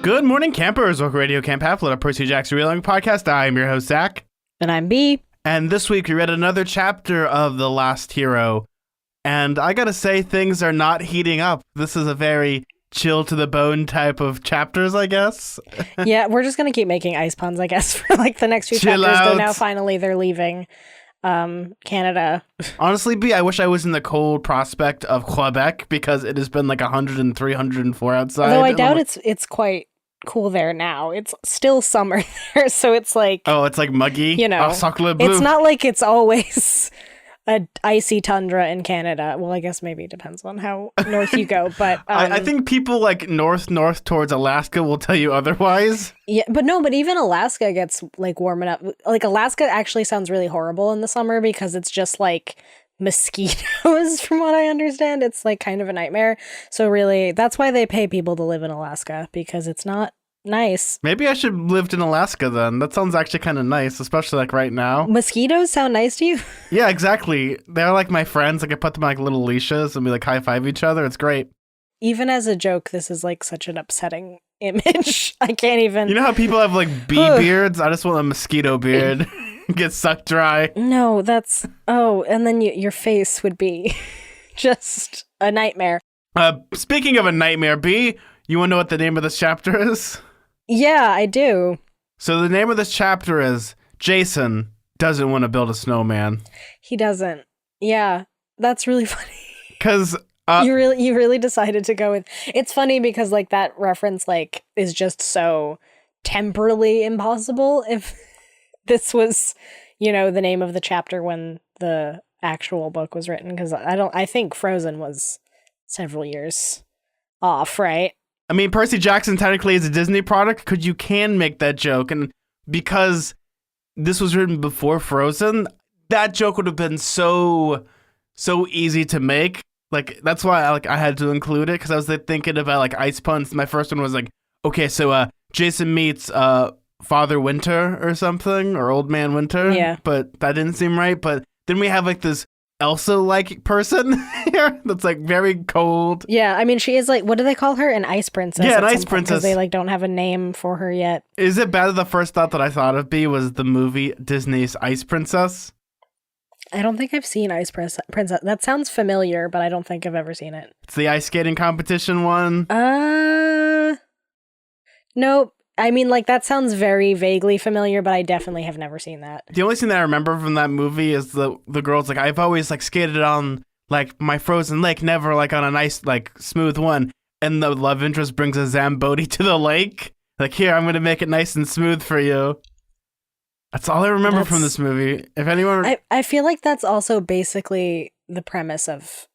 Good morning, campers. Welcome to Radio Camp Half, a Percy Jackson Reeling podcast. I'm your host, Zach. And I'm B. And this week we read another chapter of The Last Hero. And I gotta say, things are not heating up. This is a very chill to the bone type of chapters, I guess. Yeah, we're just gonna keep making ice puns, I guess, for like the next few Chill chapters. out. Though now finally they're leaving Canada. Honestly, B, I wish I was in the cold prospect of Quebec because it has been like 103, 104 outside. Although I doubt it's quite cool there now. It's still summer there, so it's like... Oh, it's like muggy? You know, Sacre bleu. it's not like it's always a icy tundra in Canada. Well, I guess maybe it depends on how north you go, but... I think people like north towards Alaska will tell you otherwise. Yeah, but even Alaska gets like warm enough. Like Alaska actually sounds really horrible in the summer because it's just like mosquitoes, from what I understand. It's like kind of a nightmare. So really, that's why they pay people to live in Alaska, because it's not nice. Maybe I should have lived in Alaska then. That sounds actually kind of nice, especially like right now. Mosquitoes sound nice to you? Yeah, exactly. They're like my friends. Like I put them on like little leashes and we like high five each other. It's great. Even as a joke, this is like such an upsetting image. I can't even. You know how people have like bee beards? I just want a mosquito beard. Get sucked dry. No, that's... Oh, and then your face would be just a nightmare. Speaking of a nightmare, B, you want to know what the name of this chapter is? Yeah, I do. So the name of this chapter is Jason Doesn't Want to Build a Snowman. He doesn't. Yeah, that's really funny. Because... you really decided to go with... It's funny because like that reference like is just so temporally impossible. If this was, the name of the chapter when the actual book was written, because I think Frozen was several years off, right? I mean, Percy Jackson technically is a Disney product because you can make that joke, and because this was written before Frozen, that joke would have been so easy to make. Like that's why I had to include it, because I was like, thinking about like ice puns. My first one was like, okay, so Jason meets Father Winter or something, or Old Man Winter. Yeah, but that didn't seem right. But then we have like this Elsa-like person here that's like very cold. Yeah, I mean, she is like, what do they call her? An ice princess. Yeah, an ice princess. Because they like don't have a name for her yet. Is it bad that the first thought that I thought of B was the movie Disney's Ice Princess? I don't think I've seen Ice Princess. That sounds familiar, but I don't think I've ever seen it. It's the ice skating competition one. Nope. I mean, like, that sounds very vaguely familiar, but I definitely have never seen that. The only thing that I remember from that movie is the girl's like, I've always like skated on like my frozen lake, never like on a nice like smooth one. And the love interest brings a Zamboni to the lake. Like, here, I'm gonna make it nice and smooth for you. That's all I remember from this movie. If anyone, I feel like that's also basically the premise of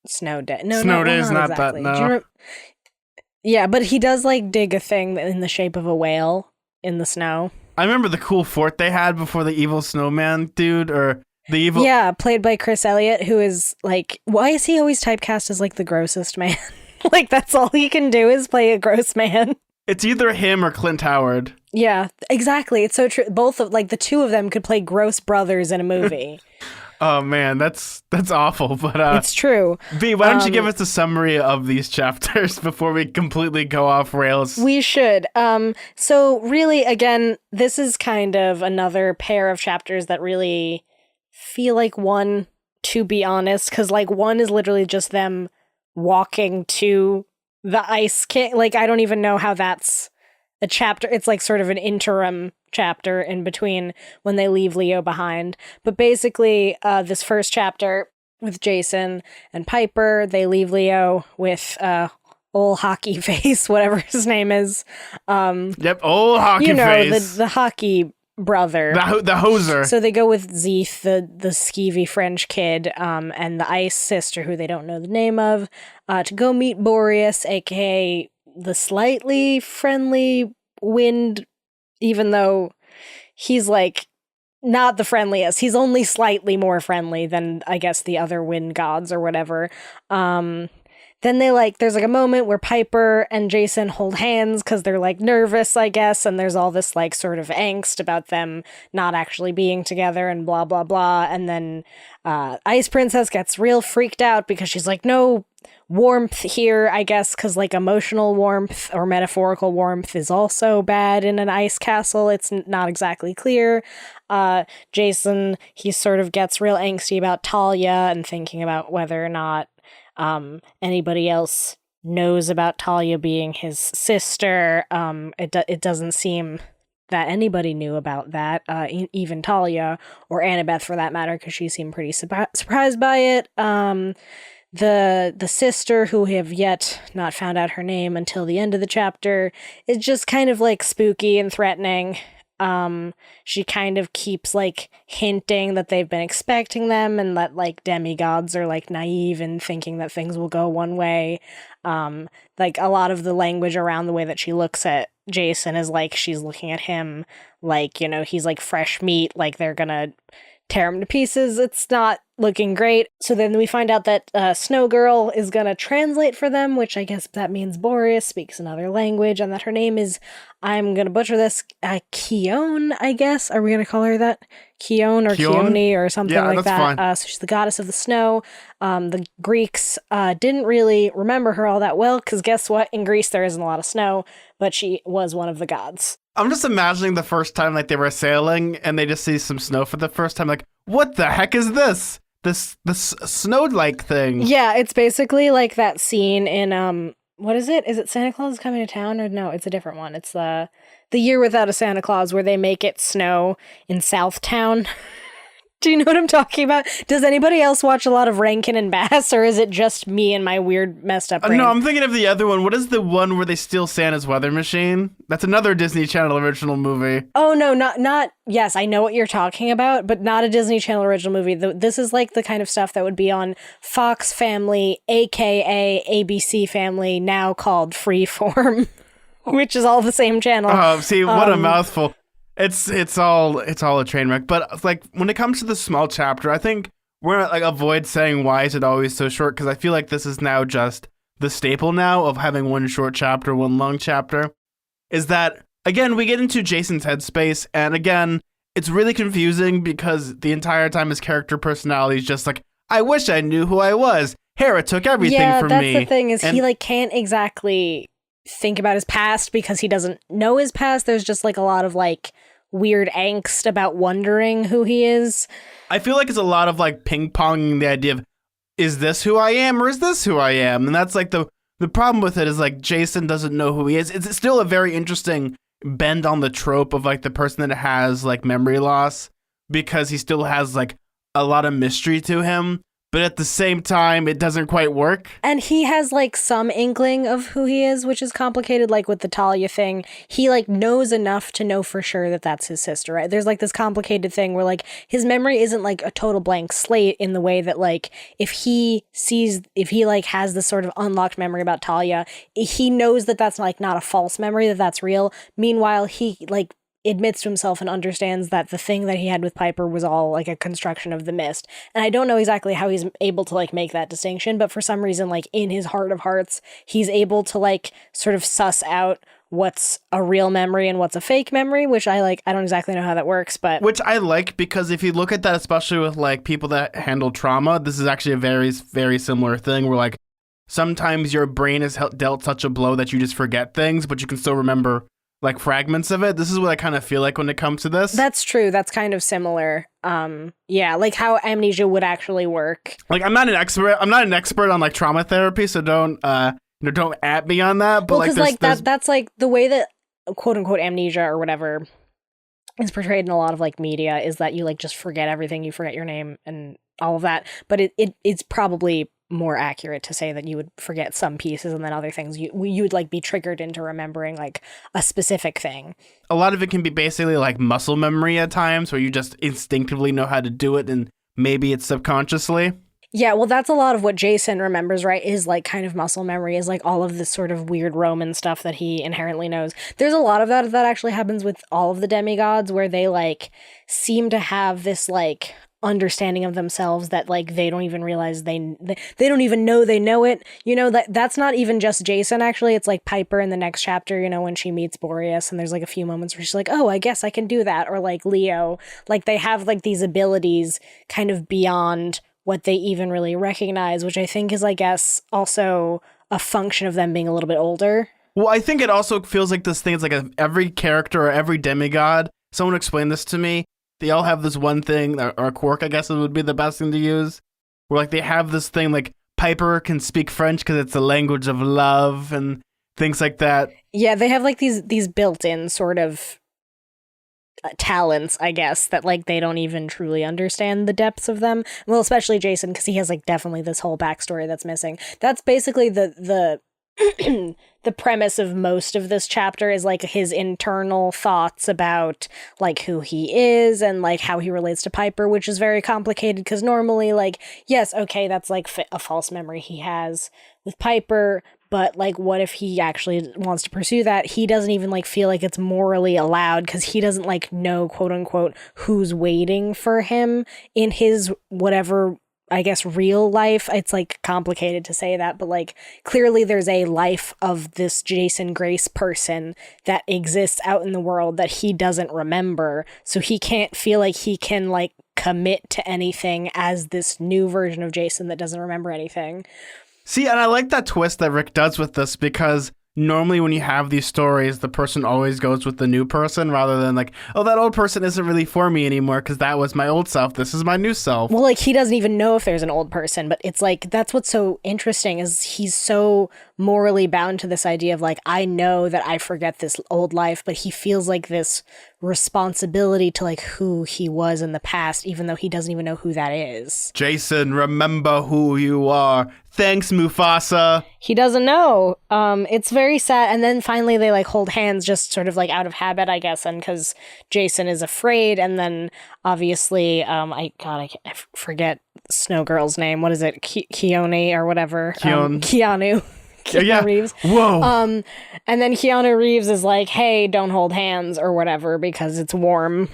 Snow Day. No, Snow Day is not exactly. that. No. Yeah, but he does like dig a thing in the shape of a whale in the snow. I remember the cool fort they had before the evil snowman dude, or the evil... Yeah, played by Chris Elliott, who is like... Why is he always typecast as like the grossest man? Like that's all he can do is play a gross man. It's either him or Clint Howard. Yeah, exactly. It's so true. Both of like the two of them could play gross brothers in a movie. Oh man, that's awful, but it's true. B, why don't you give us a summary of these chapters before we completely go off rails? We should. So really, again, this is kind of another pair of chapters that really feel like one, to be honest, because like one is literally just them walking to the Ice King. Like I don't even know how that's a chapter. It's like sort of an interim chapter in between when they leave Leo behind. But basically, this first chapter with Jason and Piper, they leave Leo with old hockey face, whatever his name is. Yep, old hockey face. The hockey brother. The hoser. So they go with Zeeth, the skeevy French kid, and the ice sister, who they don't know the name of, to go meet Boreas, aka the slightly friendly wind, even though he's like not the friendliest. He's only slightly more friendly than I guess the other wind gods or whatever. then there's like a moment where Piper and Jason hold hands because they're like nervous, I guess, and there's all this like sort of angst about them not actually being together and blah blah blah. And then Ice Princess gets real freaked out because she's like, no warmth here, I guess, because like emotional warmth or metaphorical warmth is also bad in an ice castle. It's not exactly clear. Jason, he sort of gets real angsty about Talia and thinking about whether or not anybody else knows about Talia being his sister. It doesn't seem that anybody knew about that, even Talia or Annabeth for that matter, because she seemed pretty surprised by it. The sister, who we have yet not found out her name until the end of the chapter, is just kind of like spooky and threatening. She kind of keeps like hinting that they've been expecting them and that like demigods are like naive and thinking that things will go one way. Like a lot of the language around the way that she looks at Jason is like she's looking at him like, you know, he's like fresh meat, like they're gonna tear him to pieces. It's not looking great. So then we find out that Snow Girl is gonna translate for them, which I guess that means Boreas speaks another language, and that her name is, I'm gonna butcher this, Kion, I guess. Are we gonna call her that? Kion or Kione or something like that. Fine. So she's the goddess of the snow. The Greeks didn't really remember her all that well, because guess what? In Greece there isn't a lot of snow, but she was one of the gods. I'm just imagining the first time like they were sailing and they just see some snow for the first time, like, what the heck is this? This snow-like thing. Yeah, it's basically like that scene in what is it? Is it Santa Claus is Coming to Town? Or no, it's a different one. It's the Year Without a Santa Claus, where they make it snow in Southtown. Do you know what I'm talking about? Does anybody else watch a lot of Rankin and Bass, or is it just me and my weird messed up brain? No, I'm thinking of the other one. What is the one where they steal Santa's weather machine? That's another Disney Channel original movie. Oh no, not yes, I know what you're talking about, but not a Disney Channel original movie. This is like the kind of stuff that would be on Fox Family, aka ABC Family, now called Freeform, which is all the same channel. Oh, see, what a mouthful. It's all a train wreck. But like when it comes to the small chapter, I think we're gonna like avoid saying why is it always so short, because I feel like this is now just the staple now of having one short chapter, one long chapter. Is that again we get into Jason's headspace, and again it's really confusing because the entire time his character personality is just like, I wish I knew who I was. Hera took everything from me. Yeah, that's the thing is he like can't exactly think about his past because he doesn't know his past. There's just like a lot of like weird angst about wondering who he is. I feel like it's a lot of like ping-ponging the idea of, is this who I am or is this who I am? And that's like the problem with it is like Jason doesn't know who he is. It's still a very interesting bend on the trope of like the person that has like memory loss, because he still has like a lot of mystery to him. But at the same time, it doesn't quite work. And he has, like, some inkling of who he is, which is complicated, like, with the Talia thing. He, like, knows enough to know for sure that that's his sister, right? There's, like, this complicated thing where, like, his memory isn't, like, a total blank slate in the way that, like, if he, like, has this sort of unlocked memory about Talia, he knows that that's, like, not a false memory, that that's real. Meanwhile, he, like, admits to himself and understands that the thing that he had with Piper was all like a construction of the mist. And I don't know exactly how he's able to like make that distinction, but for some reason, like in his heart of hearts, he's able to like sort of suss out what's a real memory and what's a fake memory, which I like. I don't exactly know how that works, but which I like, because if you look at that, especially with like people that handle trauma, this is actually a very, very similar thing where like sometimes your brain is dealt such a blow that you just forget things, but you can still remember like fragments of it. This is what I kind of feel like when it comes to this. That's true. That's kind of similar. Yeah, like how amnesia would actually work. Like I'm not an expert on like trauma therapy, so don't at me on that. But well, like that's like the way that quote unquote amnesia or whatever is portrayed in a lot of like media is that you like just forget everything, you forget your name and all of that. But it's probably more accurate to say that you would forget some pieces and then other things you would like be triggered into remembering like a specific thing. A lot of it can be basically like muscle memory at times where you just instinctively know how to do it, and maybe it's subconsciously. Yeah, well, that's a lot of what Jason remembers, right? Is like kind of muscle memory, is like all of this sort of weird Roman stuff that he inherently knows. There's a lot of that actually happens with all of the demigods, where they like seem to have this like understanding of themselves that like they don't even realize they don't even know they know it. You know, that's not even just Jason, actually. It's like Piper in the next chapter, you know, when she meets Boreas and there's like a few moments where she's like, oh, I guess I can do that. Or like Leo, like they have like these abilities kind of beyond what they even really recognize, which I think is, I guess, also a function of them being a little bit older. Well, I think it also feels like this thing is like every character or every demigod, someone explained this to me, they all have this one thing, or a quirk, I guess it would be the best thing to use, where like they have this thing, like Piper can speak French because it's the language of love and things like that. Yeah, they have like these built-in sort of talents, I guess, that like they don't even truly understand the depths of them. Well, especially Jason, because he has like definitely this whole backstory that's missing. That's basically the the premise of most of this chapter is like his internal thoughts about like who he is and like how he relates to Piper, which is very complicated because normally like, yes, okay, that's like a false memory he has with Piper, but like what if he actually wants to pursue that? He doesn't even like feel like it's morally allowed because he doesn't like know, quote unquote, who's waiting for him in his whatever, I guess, real life. It's like complicated to say that, but like clearly there's a life of this Jason Grace person that exists out in the world that he doesn't remember. So he can't feel like he can like commit to anything as this new version of Jason that doesn't remember anything. See, and I like that twist that Rick does with this because normally when you have these stories, the person always goes with the new person rather than like, oh, that old person isn't really for me anymore because that was my old self. This is my new self. Well, like he doesn't even know if there's an old person, but it's like, that's what's so interesting is he's so morally bound to this idea of like, I know that I forget this old life, but he feels like this responsibility to like who he was in the past, even though he doesn't even know who that is. Jason, remember who you are. Thanks, Mufasa. He doesn't know. It's very sad. And then finally they like hold hands just sort of like out of habit, I guess. And because Jason is afraid. And then obviously, I forget Snow Girl's name. What is it? Keone or whatever. Keanu. Keanu Reeves. Whoa. And then Keanu Reeves is like, hey, don't hold hands or whatever because it's warm.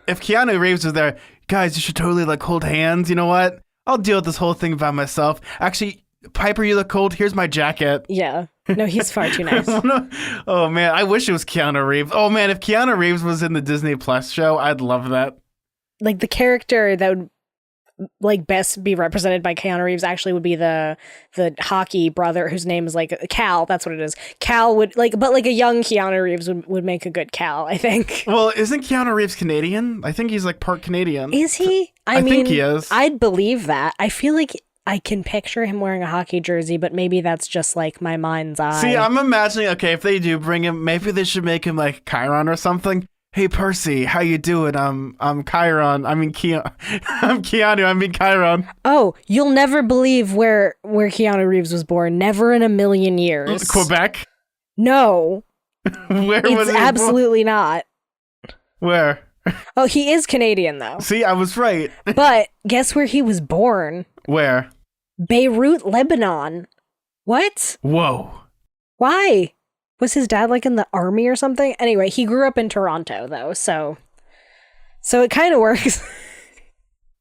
If Keanu Reeves was there, guys, you should totally like hold hands. You know what? I'll deal with this whole thing by myself. Actually, Piper, you look cold. Here's my jacket. Yeah. No, he's far too nice. Oh, man. I wish it was Keanu Reeves. Oh, man. If Keanu Reeves was in the Disney Plus show, I'd love that. Like the character that would like best be represented by Keanu Reeves actually would be the hockey brother whose name is like Cal. That's what it is. Cal would like, but like a young Keanu Reeves would make a good Cal, I think. Well, isn't Keanu Reeves Canadian? I think he's like part Canadian. Is he? I mean, think he is. I'd believe that. I feel like I can picture him wearing a hockey jersey, but maybe that's just like my mind's eye. See, I'm imagining, okay, if they do bring him, maybe they should make him like Chiron or something. Hey Percy, how you doing? I'm Chiron. I'm Keanu. I mean Chiron. Oh, you'll never believe where Keanu Reeves was born. Never in a million years. Quebec? No. Where was it's he absolutely not. Where? Oh, he is Canadian though. See, I was right. But guess where he was born? Where? Beirut, Lebanon. What? Whoa. Why? Was his dad like in the army or something? Anyway, he grew up in Toronto though, so it kind of works.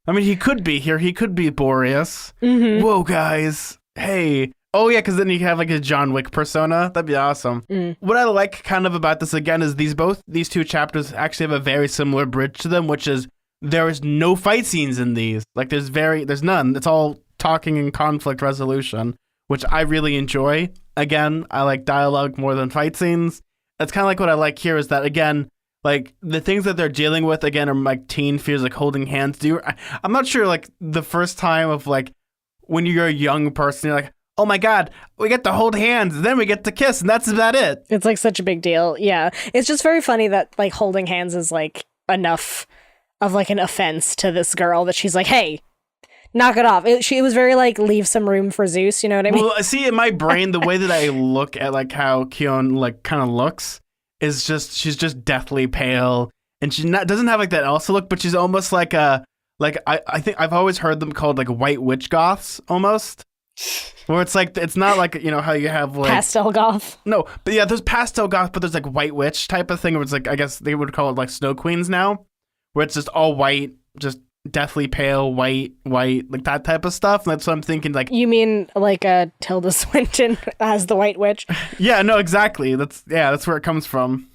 I mean, he could be here. He could be Boreas. Mm-hmm. Whoa, guys. Hey. Oh, yeah, because then you have like a John Wick persona. That'd be awesome. What I like kind of about this, again, is these two chapters actually have a very similar bridge to them, which is there is no fight scenes in these. Like, there's none. It's all talking and conflict resolution, which I really enjoy. Again, I like dialogue more than fight scenes. That's kind of like what I like here is that, again, like the things that they're dealing with, again, are like teen fears, like holding hands. I'm not sure, like the first time of like when you're a young person, you're like, oh my God, we get to hold hands, and then we get to kiss, and that's about it. It's like such a big deal. Yeah. It's just very funny that like holding hands is like enough of like an offense to this girl that she's like, hey, knock it off. It was very like leave some room for Zeus, you know what I mean? Well, see, in my brain, the way that I look at like how Keon like kind of looks is just she's just deathly pale, and she doesn't have like that Elsa look, but she's almost like I think I've always heard them called like white witch goths almost, where it's like it's not like you know how you have like pastel goth. No, but yeah, there's pastel goth, but there's like white witch type of thing where it's like I guess they would call it like snow queens now, where it's just all white, just deathly pale, white, like that type of stuff. And that's what I'm thinking. Like, You mean like a Tilda Swinton as the White Witch? yeah, no, exactly. That's where it comes from.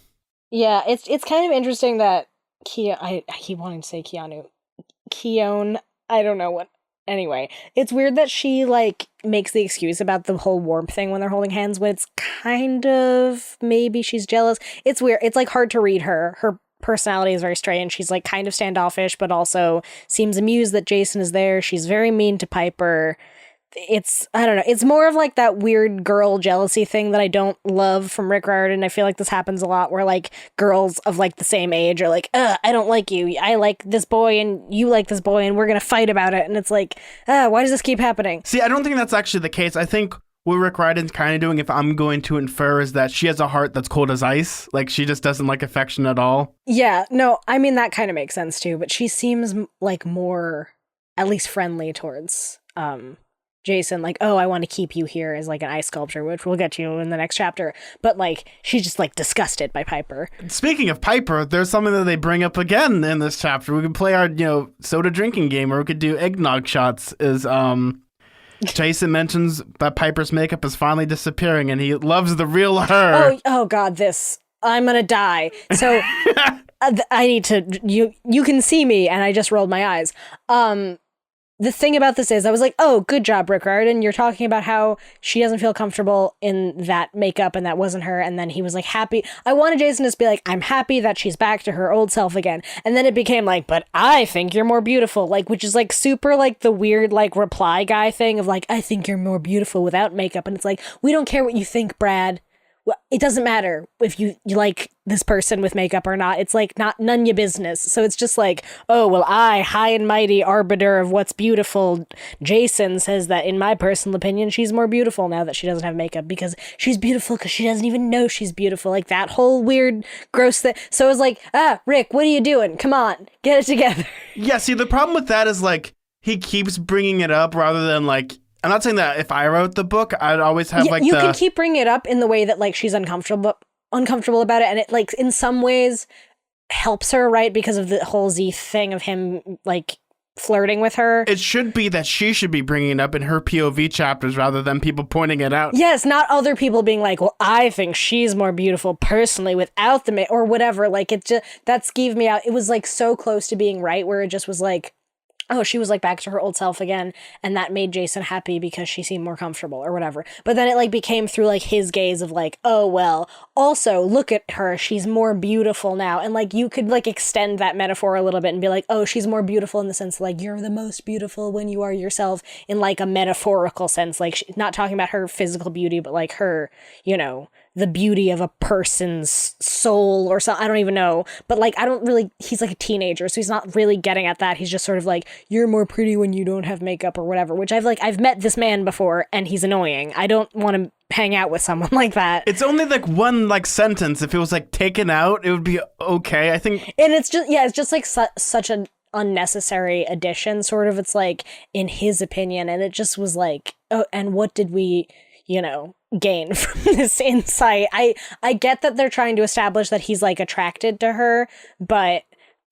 Yeah, it's kind of interesting that I keep wanting to say Keone. I don't know what. Anyway, it's weird that she like makes the excuse about the whole warmth thing when they're holding hands when it's kind of maybe she's jealous. It's weird. It's like hard to read her. Her personality is very strange. She's like kind of standoffish, but also seems amused that Jason is there. She's very mean to Piper. I don't know. It's more of like that weird girl jealousy thing that I don't love from Rick Riordan. I feel like this happens a lot where like girls of like the same age are like, I don't like you. I like this boy and you like this boy and we're going to fight about it. And it's like, why does this keep happening? See, I don't think that's actually the case. I think what Rick Riordan's kind of doing, if I'm going to infer, is that she has a heart that's cold as ice. Like she just doesn't like affection at all. Yeah, no, I mean, that kind of makes sense too. But she seems like more, at least friendly towards, Jason, like, oh, I want to keep you here as like an ice sculpture, which we'll get to in the next chapter. But like, she's just like disgusted by Piper. Speaking of Piper, there's something that they bring up again in this chapter. We could play our, soda drinking game, or we could do eggnog shots. Jason mentions that Piper's makeup is finally disappearing, and he loves the real her. Oh God, I'm gonna die. So I need to. You can see me, and I just rolled my eyes. The thing about this is I was like, oh, good job, Rick Riordan. You're talking about how she doesn't feel comfortable in that makeup and that wasn't her. And then he was like, happy. I wanted Jason to be like, I'm happy that she's back to her old self again. And then it became like, but I think you're more beautiful. Like, which is like super like the weird like reply guy thing of like, I think you're more beautiful without makeup. And it's like, we don't care what you think, Brad. Well, it doesn't matter if you like this person with makeup or not. It's like none your business. So it's just like, oh, well, I, high and mighty arbiter of what's beautiful, Jason says that in my personal opinion, she's more beautiful now that she doesn't have makeup because she's beautiful because she doesn't even know she's beautiful. Like that whole weird, gross thing. So it was like, Rick, what are you doing? Come on, get it together. Yeah, see, the problem with that is like he keeps bringing it up rather than like, I'm not saying that if I wrote the book, I'd always have you can keep bringing it up in the way that like she's uncomfortable about it, and it like in some ways helps her, right? Because of the whole Z thing of him like flirting with her. It should be that she should be bringing it up in her POV chapters rather than people pointing it out. Yes, not other people being like, well, I think she's more beautiful personally without the or whatever. Like it just that skeeved me out. It was like so close to being right where it just was like, oh, she was like back to her old self again, and that made Jason happy because she seemed more comfortable or whatever. But then it like became through like his gaze of like, oh, well, also look at her, she's more beautiful now. And like you could like extend that metaphor a little bit and be like, oh, she's more beautiful in the sense like you're the most beautiful when you are yourself in like a metaphorical sense, like not talking about her physical beauty, but like her, the beauty of a person's soul or something. I don't even know. But like, he's like a teenager, so he's not really getting at that. He's just sort of like, you're more pretty when you don't have makeup or whatever, which I've met this man before and he's annoying. I don't want to hang out with someone like that. It's only like one like sentence. If it was like taken out, it would be okay, I think. And it's just like such an unnecessary addition, sort of. It's like, in his opinion, and it just was like, oh, and what did we, gain from this insight? I get that they're trying to establish that he's like attracted to her, but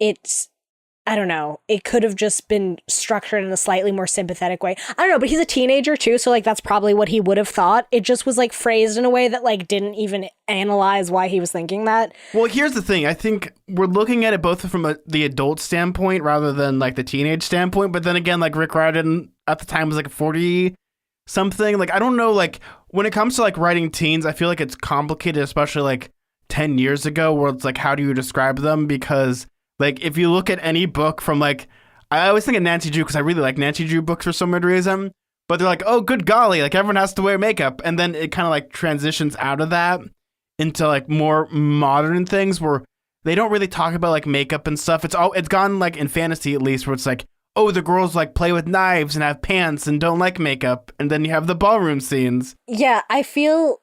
I don't know, it could have just been structured in a slightly more sympathetic way. I don't know, but he's a teenager too, so like that's probably what he would have thought. It just was like phrased in a way that like didn't even analyze why he was thinking that. Well, here's the thing. I think we're looking at it both from the adult standpoint rather than like the teenage standpoint, but then again, like Rick Riordan at the time was like 40 something. Like, I don't know, like when it comes to like writing teens, I feel like it's complicated, especially like 10 years ago, where it's like, how do you describe them? Because like, if you look at any book from like, I always think of Nancy Drew because I really like Nancy Drew books for some weird reason, but they're like, oh, good golly, like everyone has to wear makeup. And then it kind of like transitions out of that into like more modern things where they don't really talk about like makeup and stuff. It's gone like in fantasy at least, where it's like, oh, the girls like play with knives and have pants and don't like makeup. And then you have the ballroom scenes. Yeah, I feel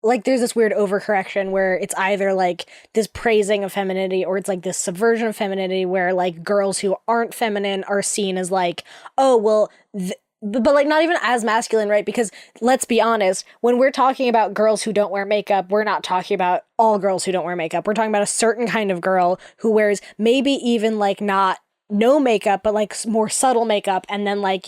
like there's this weird overcorrection where it's either like this praising of femininity or it's like this subversion of femininity where like girls who aren't feminine are seen as like, oh, well, but like not even as masculine, right? Because let's be honest, when we're talking about girls who don't wear makeup, we're not talking about all girls who don't wear makeup. We're talking about a certain kind of girl who wears maybe even like not no makeup, but like more subtle makeup. And then like,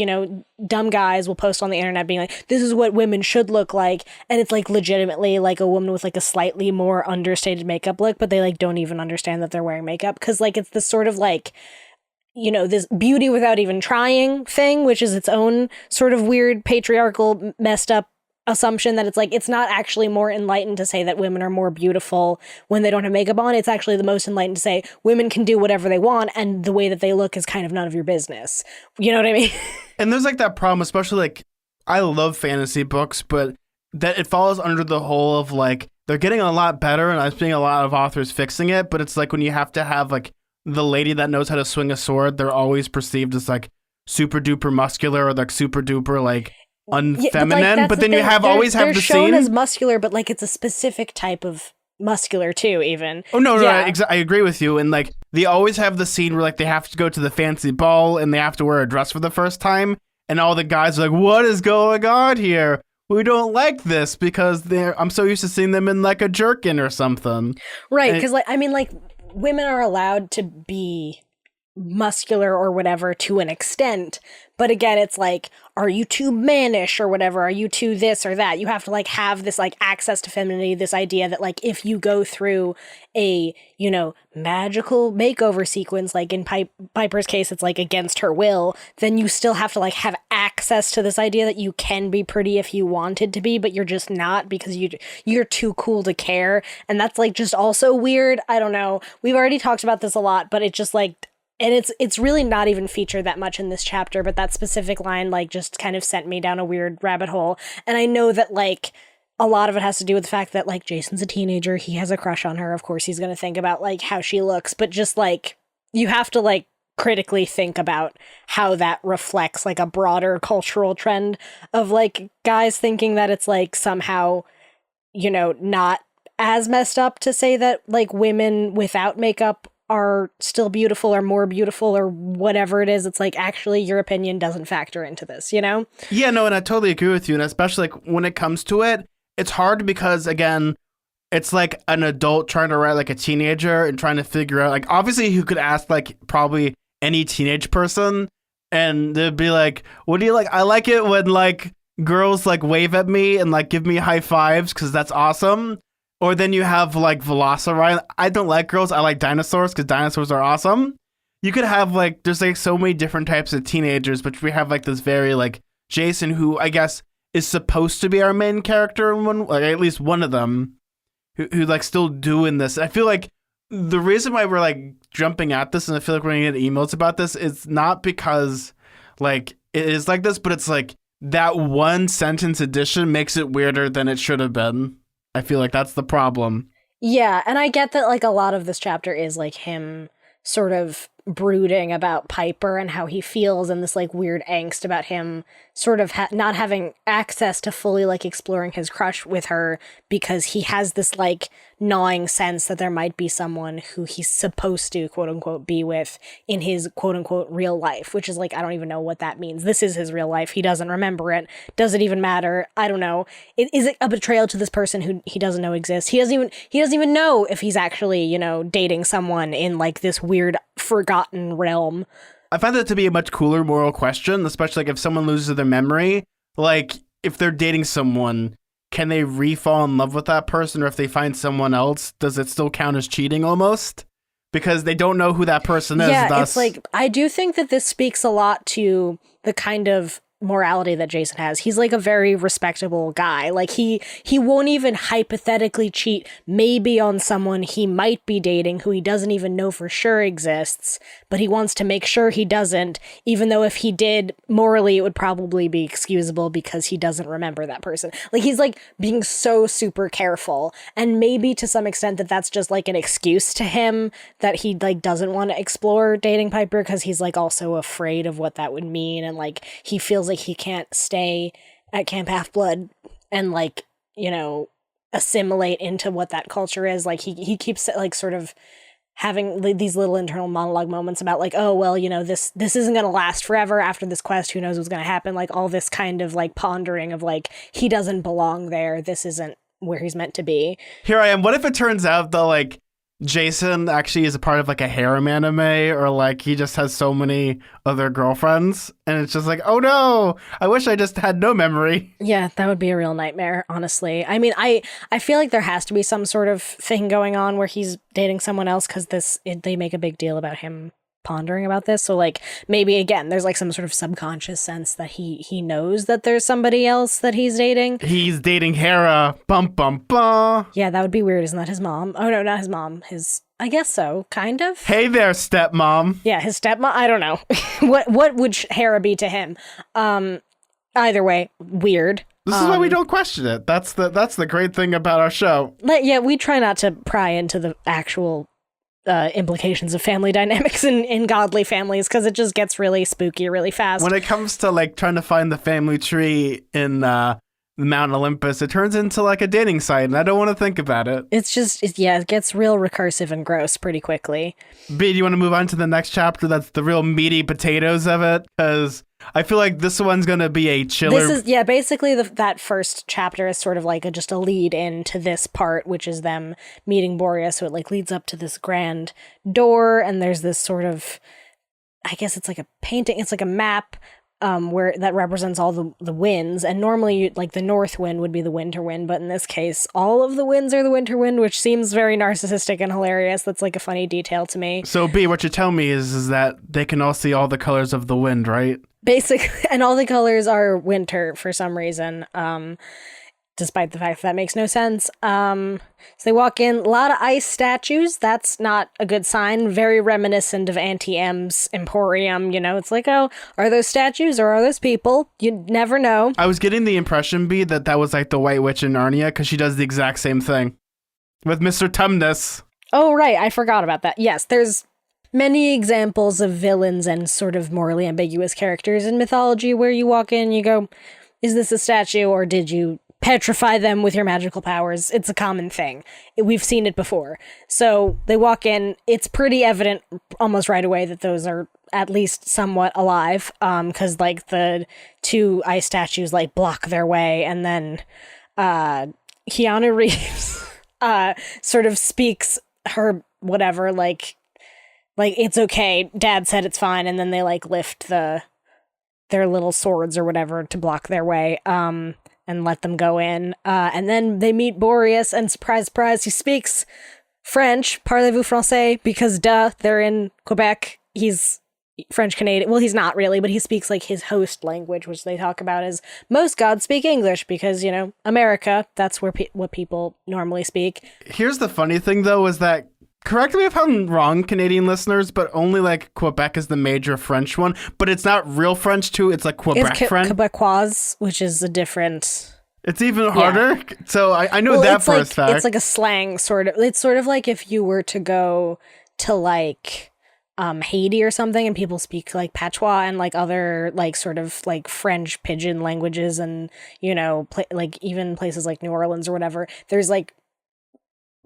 dumb guys will post on the internet being like, this is what women should look like. And it's like legitimately like a woman with like a slightly more understated makeup look, but they like don't even understand that they're wearing makeup. Cause like it's this sort of like, this beauty without even trying thing, which is its own sort of weird patriarchal messed up assumption that it's like, it's not actually more enlightened to say that women are more beautiful when they don't have makeup on. It's actually the most enlightened to say women can do whatever they want and the way that they look is kind of none of your business. You know what I mean? And there's like that problem, especially like I love fantasy books, but that it falls under the whole of like they're getting a lot better and I'm seeing a lot of authors fixing it, but it's like when you have to have like the lady that knows how to swing a sword, they're always perceived as like super duper muscular or like super duper like unfeminine, but then you have always have the scene. They're shown as muscular, but like it's a specific type of muscular too, even. Oh, no, I agree with you. And like they always have the scene where like they have to go to the fancy ball and they have to wear a dress for the first time. And all the guys are like, what is going on here? We don't like this because I'm so used to seeing them in like a jerkin or something. Right. Because like, I mean, like women are allowed to be muscular or whatever to an extent, but again it's like, are you too mannish or whatever, are you too this or that? You have to like have this like access to femininity, this idea that like if you go through a magical makeover sequence, like in Piper's case it's like against her will, then you still have to like have access to this idea that you can be pretty if you wanted to be, but you're just not because you're too cool to care. And that's like just also weird. I don't know, we've already talked about this a lot, but it just like, and it's really not even featured that much in this chapter, but that specific line like just kind of sent me down a weird rabbit hole. And I know that like a lot of it has to do with the fact that like Jason's a teenager, he has a crush on her, of course he's going to think about like how she looks, but just like you have to like critically think about how that reflects like a broader cultural trend of like guys thinking that it's like somehow not as messed up to say that like women without makeup are still beautiful or more beautiful or whatever it is. It's like, actually your opinion doesn't factor into this, Yeah, no, and I totally agree with you. And especially like when it comes to it, it's hard because again, it's like an adult trying to write like a teenager and trying to figure out like, obviously you could ask like probably any teenage person and they'd be like, what do you like? I like it when like girls like wave at me and like give me high fives because that's awesome. Or then you have like Velociraptor. I don't like girls. I like dinosaurs because dinosaurs are awesome. You could have like, there's like so many different types of teenagers, but we have like this very like Jason, who I guess is supposed to be our main character in one, like at least one of them, who like still doing this. I feel like the reason why we're like jumping at this, and I feel like we're gonna get emails about this, is not because like it is like this, but it's like that one sentence addition makes it weirder than it should have been. I feel like that's the problem. Yeah, and I get that like a lot of this chapter is like him sort of brooding about Piper and how he feels and this like weird angst about him sort of not having access to fully like exploring his crush with her because he has this like gnawing sense that there might be someone who he's supposed to quote unquote be with in his quote unquote real life, which is like, I don't even know what that means. This is his real life. He doesn't remember it. Does it even matter? I don't know. Is it a betrayal to this person who he doesn't know exists? He doesn't even know if he's actually, dating someone in like this weird forgotten realm. I find that to be a much cooler moral question, especially like if someone loses their memory, like if they're dating someone, can they re-fall in love with that person? Or if they find someone else, does it still count as cheating almost? Because they don't know who that person is. Yeah, it's like, I do think that this speaks a lot to the kind of morality that Jason has. He's like a very respectable guy. Like he won't even hypothetically cheat maybe on someone he might be dating who he doesn't even know for sure exists, but he wants to make sure he doesn't, even though if he did, morally it would probably be excusable because he doesn't remember that person. Like he's like being so super careful, and maybe to some extent that's just like an excuse to him that he like doesn't want to explore dating Piper because he's like also afraid of what that would mean, and like he feels like he can't stay at Camp Half-Blood and like, assimilate into what that culture is. Like he keeps like sort of having these little internal monologue moments about like, oh, well, this isn't going to last forever after this quest. Who knows what's going to happen? Like all this kind of like pondering of like, he doesn't belong there. This isn't where he's meant to be. Here I am. What if it turns out though, like Jason actually is a part of like a harem anime, or like he just has so many other girlfriends, and it's just like, oh no, I wish I just had no memory. Yeah, that would be a real nightmare, honestly. I mean, I feel like there has to be some sort of thing going on where he's dating someone else because they make a big deal about him pondering about this. So like maybe again, there's like some sort of subconscious sense that he knows that there's somebody else that he's dating. He's dating Hera. Bum bum bum. Yeah, that would be weird. Isn't that his mom? Oh no, not his mom. I guess so, kind of. Hey there, stepmom. Yeah, his stepmom. I don't know. What would Hera be to him? Either way, weird. This is why we don't question it. That's the great thing about our show. Yeah, we try not to pry into the actual implications of family dynamics in godly families because it just gets really spooky really fast. When it comes to like trying to find the family tree in Mount Olympus, it turns into like a dating site, and I don't want to think about it. It's just, it gets real recursive and gross pretty quickly. B, do you want to move on to the next chapter? That's the real meaty potatoes of it, because I feel like this one's going to be a chiller. This is, basically that first chapter is sort of like just a lead into this part, which is them meeting Boreas. So it like leads up to this grand door, and there's this sort of, I guess it's like a painting, it's like a map where that represents all the winds. And normally like the north wind would be the winter wind, but in this case, all of the winds are the winter wind, which seems very narcissistic and hilarious. That's like a funny detail to me. So B, what you're telling me is that they can all see all the colors of the wind, right? Basically, and all the colors are winter for some reason, despite the fact that makes no sense. So they walk in, a lot of ice statues. That's not a good sign. Very reminiscent of Auntie M's Emporium. You know, it's like, oh, are those statues or are those people? You never know. I was getting the impression, B, that was like the White Witch in Narnia, because she does the exact same thing with Mr. Tumnus. Oh, right. I forgot about that. Yes, there's many examples of villains and sort of morally ambiguous characters in mythology where you walk in, you go, is this a statue or did you petrify them with your magical powers? It's a common thing. We've seen it before. So they walk in, it's pretty evident almost right away that those are at least somewhat alive, because like the two ice statues like block their way, and then Keanu Reeves sort of speaks her whatever, like it's okay, Dad said it's fine, and then they like lift their little swords or whatever to block their way, and let them go in, and then they meet Boreas, and surprise, surprise, he speaks French. Parlez-vous français? Because duh, they're in Quebec. He's French Canadian. Well, he's not really, but he speaks like his host language, which they talk about as most gods speak English because, you know, America, that's where what people normally speak. Here's the funny thing, though, is that, correct me if I'm wrong, Canadian listeners, but only like Quebec is the major French one, but it's not real French too. It's like Quebec French. Quebecois, which is a different. It's even harder. Yeah. So I know that for a fact. It's like a slang sort of. It's sort of like if you were to go to like Haiti or something, and people speak like patois and like other like sort of like French pidgin languages, and you know, like even places like New Orleans or whatever. There's like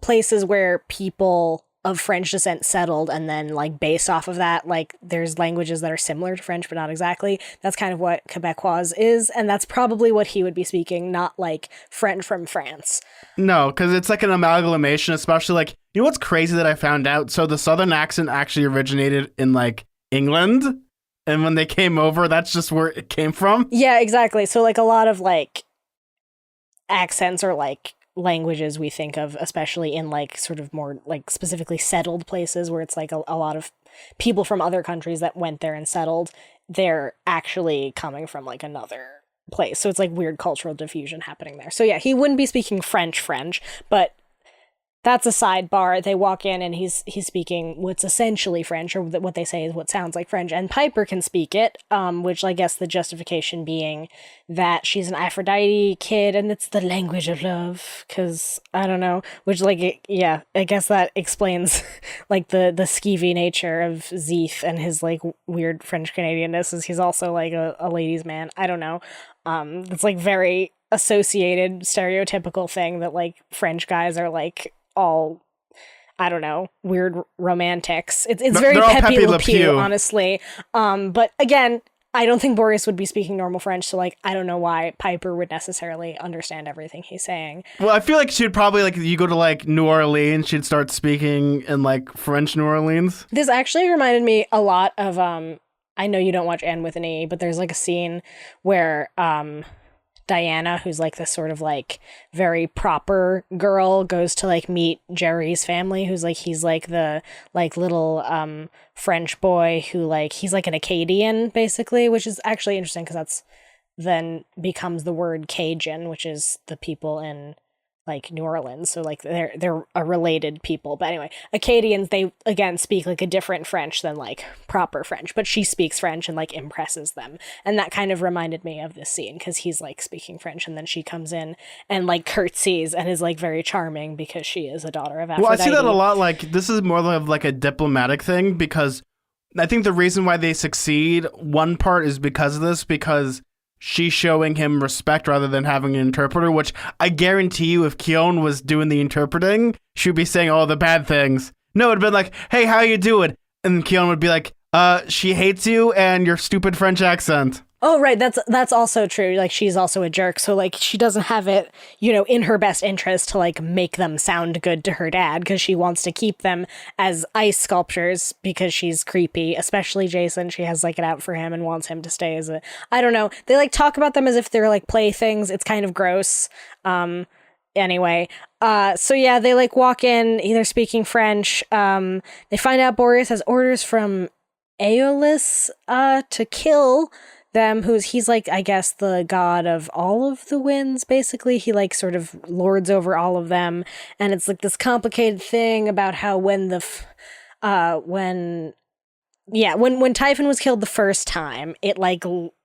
places where people of French descent settled, and then like based off of that, like there's languages that are similar to French but not exactly. That's kind of what Quebecois is, and that's probably what he would be speaking, not like French from France. No, because it's like an amalgamation, especially like, you know what's crazy that I found out? So the Southern accent actually originated in like England, and when they came over, that's just where it came from. Yeah, exactly. So like a lot of like accents or like languages we think of, especially in like sort of more like specifically settled places where it's like a lot of people from other countries that went there and settled, they're actually coming from like another place. So it's like weird cultural diffusion happening there. So yeah, he wouldn't be speaking French, but that's a sidebar. They walk in and he's speaking what's essentially French, or what they say is what sounds like French, and Piper can speak it, which I guess the justification being that she's an Aphrodite kid and it's the language of love, because I don't know, which like, yeah, I guess that explains like the skeevy nature of Zeeth and his like weird French Canadianness, is he's also like a ladies' man. I don't know. It's like very associated stereotypical thing that like French guys are like all, I don't know, weird romantics. It's very Pepe Le Pew, honestly. But again, I don't think Boreas would be speaking normal French, so like I don't know why Piper would necessarily understand everything he's saying. Well, I feel like she'd probably like you go to like New Orleans, she'd start speaking in like French New Orleans. This actually reminded me a lot of I know you don't watch Anne with an E, but there's like a scene where Diana, who's like this sort of like very proper girl, goes to like meet Jerry's family, who's like he's like the like little French boy who like he's like an Acadian basically, which is actually interesting because that's then becomes the word Cajun, which is the people in like New Orleans. So like they're a related people. But anyway, Acadians, they again speak like a different French than like proper French, but she speaks French and like impresses them. And that kind of reminded me of this scene because he's like speaking French and then she comes in and like curtsies and is like very charming because she is a daughter of Aphrodite. Well, I see that a lot. Like this is more of like a diplomatic thing because I think the reason why they succeed, one part is because of this, because she's showing him respect rather than having an interpreter, which I guarantee you if Keon was doing the interpreting, she'd be saying all the bad things. No, it'd been like, hey, how you doing? And Keon would be like, she hates you and your stupid French accent. Oh, right. That's also true. Like, she's also a jerk. So, like, she doesn't have it, you know, in her best interest to, like, make them sound good to her dad because she wants to keep them as ice sculptures because she's creepy, especially Jason. She has, like, it out for him and wants him to stay as a... I don't know. They, like, talk about them as if they're, like, playthings. It's kind of gross. Anyway, so yeah, they, like, walk in, either speaking French. They find out Boreas has orders from Aeolus to kill them, he's like, I guess, the god of all of the winds, basically. He like sort of lords over all of them, and it's like this complicated thing about how when Typhon was killed the first time, it like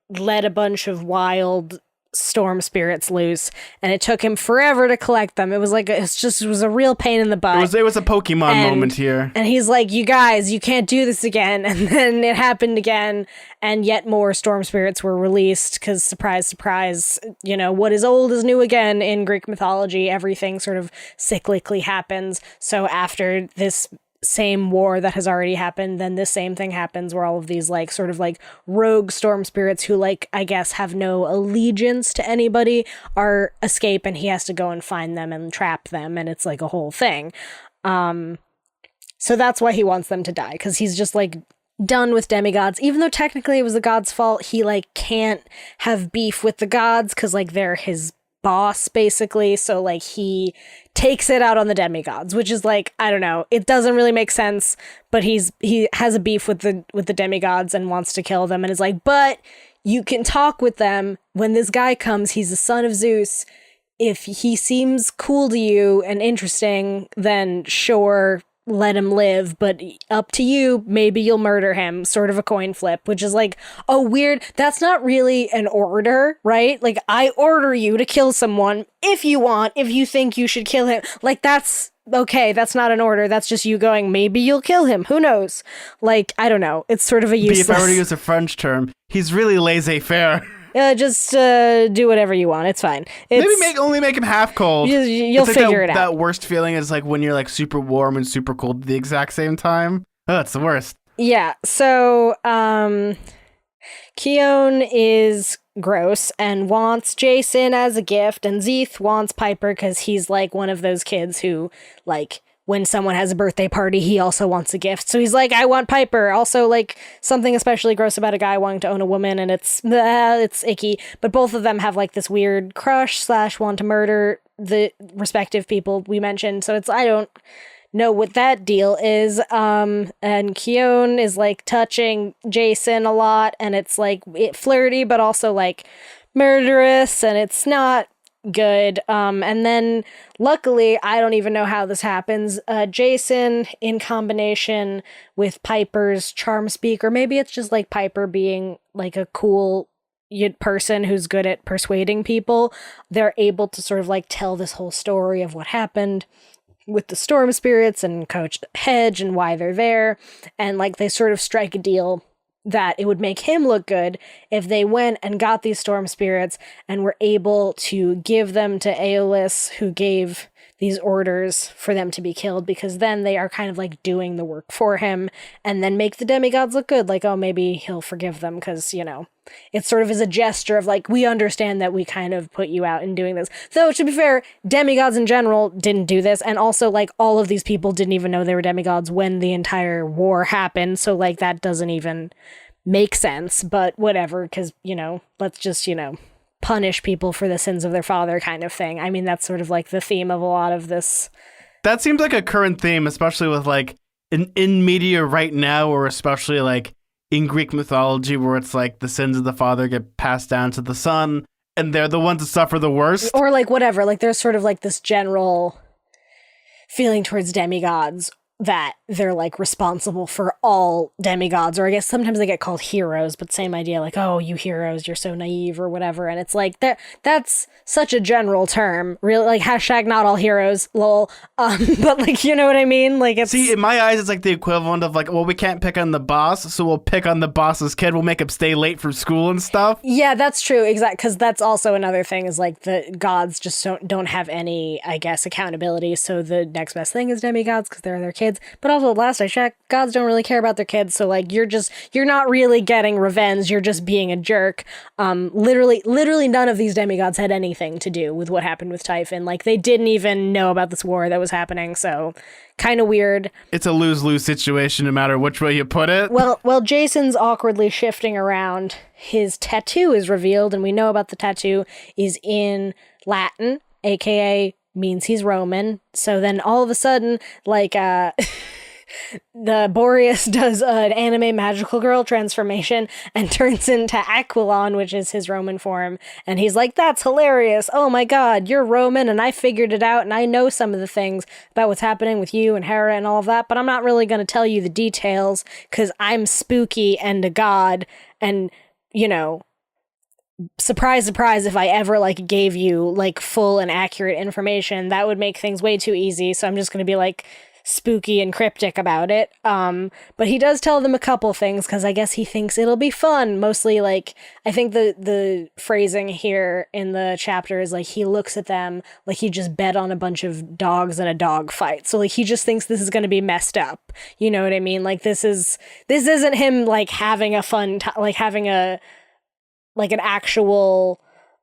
let a bunch of wild storm spirits loose, and it took him forever to collect them. It was like it was a real pain in the butt. It was a Pokemon moment here. And he's like, you guys, you can't do this again. And then it happened again, and yet more storm spirits were released because, surprise, surprise, you know, what is old is new again in Greek mythology. Everything sort of cyclically happens. So after this same war that has already happened, then the same thing happens where all of these like sort of like rogue storm spirits who like I guess have no allegiance to anybody are escape, and he has to go and find them and trap them, and it's like a whole thing. So that's why he wants them to die, because he's just like done with demigods. Even though technically it was the gods' fault, he like can't have beef with the gods because like they're his boss basically, so like he takes it out on the demigods, which is like, I don't know, it doesn't really make sense, but he has a beef with the demigods and wants to kill them, and is like, but you can talk with them when this guy comes. He's the son of Zeus. If he seems cool to you and interesting, then sure, let him live, but up to you, maybe you'll murder him, sort of a coin flip, which is like, oh, weird. That's not really an order, right? Like, I order you to kill someone if you think you should kill him. Like, that's okay. That's not an order. That's just you going, maybe you'll kill him. Who knows? Like, I don't know. It's sort of a useless... If I were to use a French term, he's really laissez-faire. Just do whatever you want. It's fine. Maybe only make him half cold. You'll figure it out. That worst feeling is like when you're like super warm and super cold at the exact same time. Oh, it's the worst. Yeah. So, Keon is gross and wants Jason as a gift, and Zeeth wants Piper because he's like one of those kids who like, when someone has a birthday party, he also wants a gift. So he's like, I want Piper. Also, like, something especially gross about a guy wanting to own a woman, and it's icky. But both of them have, like, this weird crush / want to murder the respective people we mentioned. So I don't know what that deal is. And Keon is, like, touching Jason a lot, and it's, like, flirty, but also, like, murderous, and it's not good. And then luckily, I don't even know how this happens, Jason in combination with Piper's charm speak, or maybe it's just like Piper being like a cool person who's good at persuading people, they're able to sort of like tell this whole story of what happened with the storm spirits and Coach Hedge and why they're there, and like they sort of strike a deal that it would make him look good if they went and got these storm spirits and were able to give them to Aeolus, who gave these orders for them to be killed, because then they are kind of like doing the work for him and then make the demigods look good. Like, oh, maybe he'll forgive them because, it sort of is a gesture of like, we understand that we kind of put you out in doing this. Though, to be fair, demigods in general didn't do this. And also, like, all of these people didn't even know they were demigods when the entire war happened. So, like, that doesn't even make sense. But whatever, because, let's just, punish people for the sins of their father kind of thing. I mean, that's sort of like the theme of a lot of this. That seems like a current theme, especially with like in media right now, or especially like in Greek mythology, where it's like the sins of the father get passed down to the son and they're the ones that suffer the worst. Or like whatever, like there's sort of like this general feeling towards demigods that they're like responsible for all demigods, or I guess sometimes they get called heroes, but same idea, like, oh, you heroes, you're so naive or whatever. And it's like that's such a general term, really, like hashtag not all heroes, lol. But like, you know what I mean? Like, it's, see, in my eyes, it's like the equivalent of like, well, we can't pick on the boss, so we'll pick on the boss's kid. We'll make him stay late for school and stuff. Yeah, that's true. Exactly. Because that's also another thing, is like the gods just don't have any, I guess, accountability. So the next best thing is demigods because they're their kids. But also, last I checked, gods don't really care about their kids. So like, you're not really getting revenge. You're just being a jerk. Literally none of these demigods had anything to do with what happened with Typhon. Like, they didn't even know about this war that was happening. So kind of weird. It's a lose-lose situation no matter which way you put it. Well, Jason's awkwardly shifting around. His tattoo is revealed, and we know about the tattoo is in Latin, aka means he's Roman. So then all of a sudden, like, the Boreas does an anime magical girl transformation and turns into Aquilon, which is his Roman form. And he's like, that's hilarious. Oh my God, you're Roman and I figured it out and I know some of the things about what's happening with you and Hera and all of that, but I'm not really going to tell you the details because I'm spooky and a god. And, surprise, surprise, if I ever like gave you like full and accurate information, that would make things way too easy. So I'm just going to be like spooky and cryptic about it. But he does tell them a couple things because I guess he thinks it'll be fun. Mostly, like, I think the phrasing here in the chapter is like, he looks at them like he just bet on a bunch of dogs in a dog fight. So like, he just thinks this is going to be messed up. You know what I mean? Like, this isn't him like having a fun like having a like an actual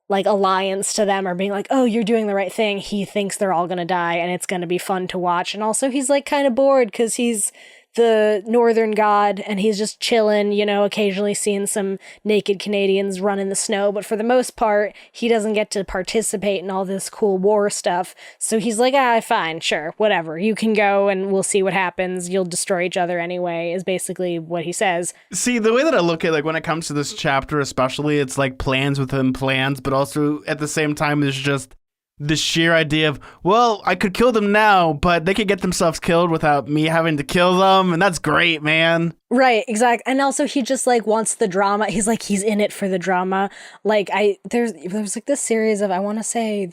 like alliance to them or being like, oh, you're doing the right thing. He thinks they're all gonna die and it's gonna be fun to watch. And also he's like kind of bored because he's the northern god and he's just chilling, occasionally seeing some naked Canadians run in the snow, but for the most part he doesn't get to participate in all this cool war stuff. So he's like, fine, sure, whatever, you can go and we'll see what happens, you'll destroy each other anyway, is basically what he says. See, the way that I look at it, like when it comes to this chapter especially, it's like plans within plans, but also at the same time there's just the sheer idea of, well, I could kill them now, but they could get themselves killed without me having to kill them, and that's great, man. Right, exactly. And also he just like wants the drama. He's like, he's in it for the drama. Like, there's like this series of, I want to say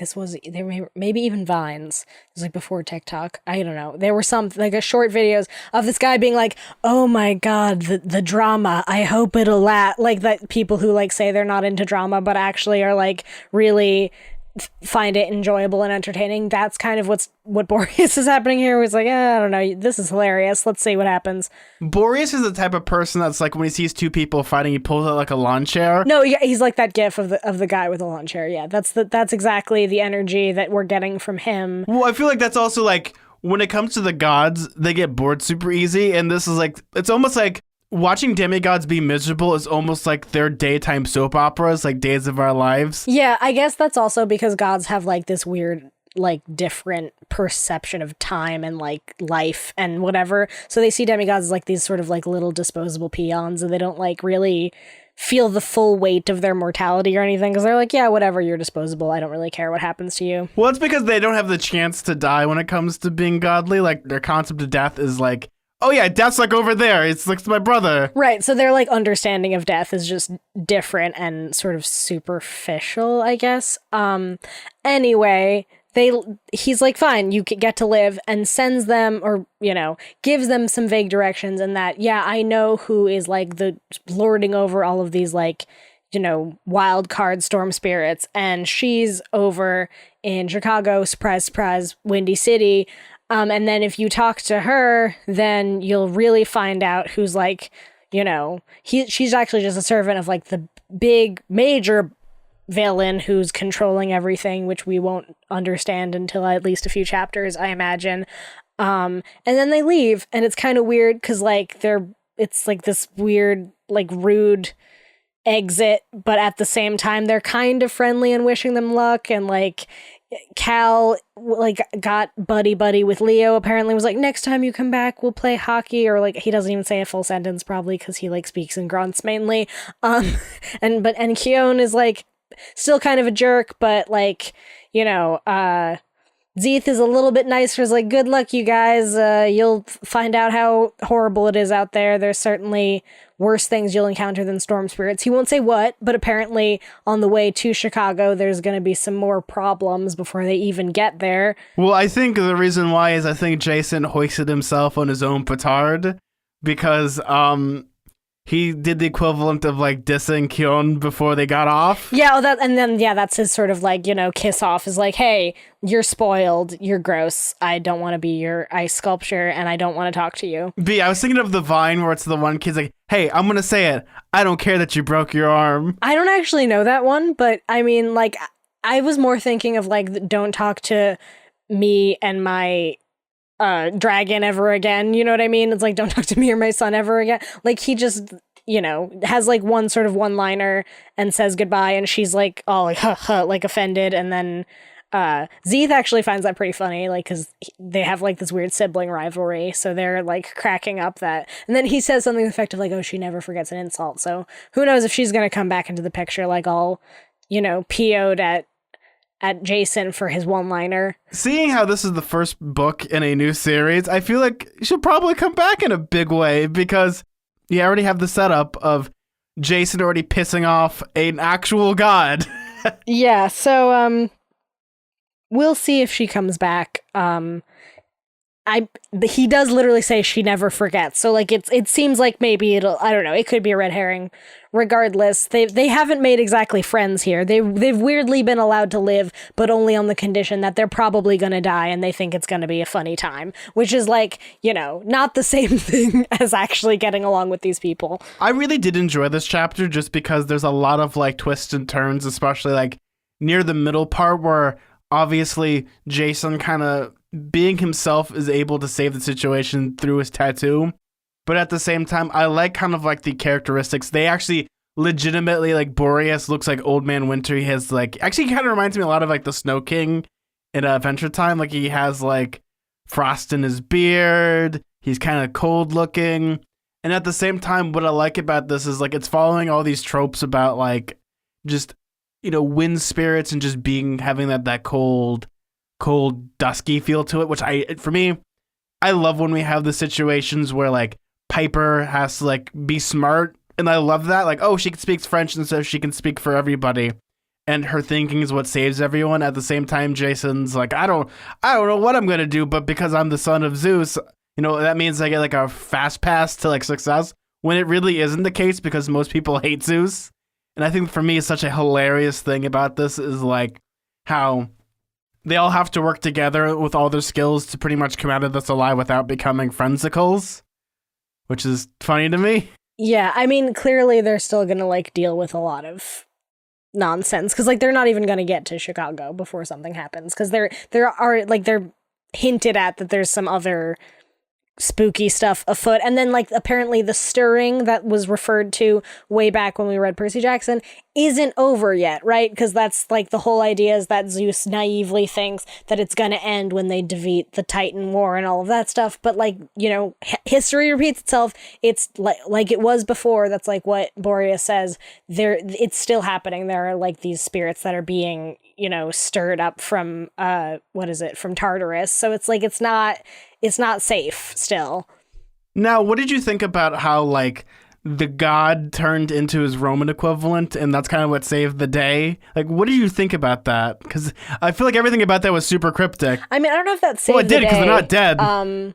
maybe even Vines. It was like before TikTok. I don't know. There were some like a short videos of this guy being like, oh my God, the drama. I hope it'll like that people who like say they're not into drama, but actually are like really find it enjoyable and entertaining. That's kind of what Boreas is happening here. He's like, I don't know, this is hilarious, let's see what happens. Boreas is the type of person that's like, when he sees two people fighting, he pulls out like a lawn chair. No, yeah, he's like that gif of the guy with the lawn chair. Yeah, that's exactly the energy that we're getting from him. Well, I feel like that's also like, when it comes to the gods, they get bored super easy, and this is like, it's almost like watching demigods be miserable is almost like their daytime soap operas, like Days of Our Lives. Yeah, I guess that's also because gods have like this weird, like different perception of time and like life and whatever. So they see demigods as like these sort of like little disposable peons, and they don't like really feel the full weight of their mortality or anything because they're like, yeah, whatever, you're disposable. I don't really care what happens to you. Well, it's because they don't have the chance to die when it comes to being godly. Like, their concept of death is like, oh yeah, death's like over there. It's like my brother. Right. So their like understanding of death is just different and sort of superficial, I guess. Anyway, he's like, fine, you get to live, and sends them, or gives them some vague directions, and that, yeah, I know who is like the lording over all of these like wild card storm spirits, and she's over in Chicago, surprise, surprise, Windy City. And then if you talk to her, then you'll really find out who's like, she's actually just a servant of like the big major villain who's controlling everything, which we won't understand until at least a few chapters, I imagine. And then they leave, and it's kind of weird because like it's like this weird, like rude exit, but at the same time they're kind of friendly and wishing them luck, and like Cal like got buddy with Leo, apparently was like, next time you come back we'll play hockey, or like he doesn't even say a full sentence probably because he like speaks in grunts mainly. And Keown is like still kind of a jerk, but like Zeeth is a little bit nicer. Is like, good luck, you guys. You'll find out how horrible it is out there. There's certainly worse things you'll encounter than storm spirits. He won't say what, but apparently on the way to Chicago, there's going to be some more problems before they even get there. Well, I think the reason why is I think Jason hoisted himself on his own petard because he did the equivalent of like dissing Kyon before they got off. Yeah, that's his sort of like, kiss off is like, hey, you're spoiled, you're gross, I don't want to be your ice sculpture, and I don't want to talk to you. B, I was thinking of the Vine where it's the one kid's like, hey, I'm gonna say it, I don't care that you broke your arm. I don't actually know that one, but I mean, like, I was more thinking of like, don't talk to me and my dragon ever again, you know what I mean? It's like, don't talk to me or my son ever again. Like, he just, has like one sort of one-liner and says goodbye, and she's like all like like offended, and then Zeeth actually finds that pretty funny, like, because they have like this weird sibling rivalry, so they're like cracking up that, and then he says something effective like, oh, she never forgets an insult, so who knows if she's gonna come back into the picture like all PO'd at Jason for his one-liner. Seeing how this is the first book in a new series, I feel like she'll probably come back in a big way, because you already have the setup of Jason already pissing off an actual god. Yeah, so we'll see if she comes back. He does literally say she never forgets. So like it seems like maybe I don't know, it could be a red herring. Regardless, they haven't made exactly friends here. They've weirdly been allowed to live, but only on the condition that they're probably going to die and they think it's going to be a funny time, which is like, not the same thing as actually getting along with these people. I really did enjoy this chapter just because there's a lot of like twists and turns, especially like near the middle part where obviously Jason kind of being himself is able to save the situation through his tattoo. But at the same time, I like kind of like the characteristics. They actually legitimately, like, Boreas looks like Old Man Winter. He has like, actually kind of reminds me a lot of like the Snow King in Adventure Time. Like he has like frost in his beard. He's kind of cold looking. And at the same time, what I like about this is like it's following all these tropes about like just, wind spirits and just having that cold, dusky feel to it, which for me, I love when we have the situations where like Piper has to like be smart, and I love that. Like, oh, she speaks French, and so she can speak for everybody, and her thinking is what saves everyone. At the same time, Jason's like, I don't know what I'm gonna do, but because I'm the son of Zeus, that means I get like a fast pass to like success. When it really isn't the case, because most people hate Zeus. And I think for me, such a hilarious thing about this is like how they all have to work together with all their skills to pretty much come out of this alive without becoming frensicles, which is funny to me. Yeah, I mean, clearly they're still going to, like, deal with a lot of nonsense, because, like, they're not even going to get to Chicago before something happens, because they're hinted at that there's some other spooky stuff afoot, and then like apparently the stirring that was referred to way back when we read Percy Jackson isn't over yet, right? Because that's like the whole idea is that Zeus naively thinks that it's going to end when they defeat the Titan War and all of that stuff, but like, history repeats itself. It's like it was before. That's like what Boreas says. It's still happening. There are like these spirits that are being stirred up from from Tartarus, so it's like it's not safe still. Now, what did you think about how, like, the god turned into his Roman equivalent, and that's kind of what saved the day? Like, what did you think about that? Because I feel like everything about that was super cryptic. I mean, I don't know if that saved the day. Well, it did, because they're not dead.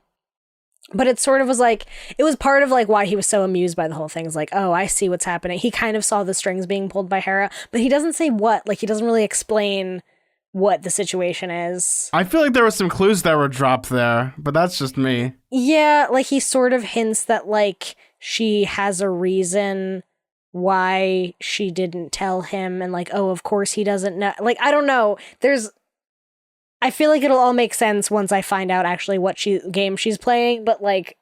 But it sort of was like, it was part of like why he was so amused by the whole thing. It's like, oh, I see what's happening. He kind of saw the strings being pulled by Hera, but he doesn't say what. Like, he doesn't really explain what the situation is. I feel like there were some clues that were dropped there, but that's just me. Yeah, like he sort of hints that like she has a reason why she didn't tell him, and like, oh, of course he doesn't know. Like, I don't know. I feel like it'll all make sense once I find out actually what game she's playing, but like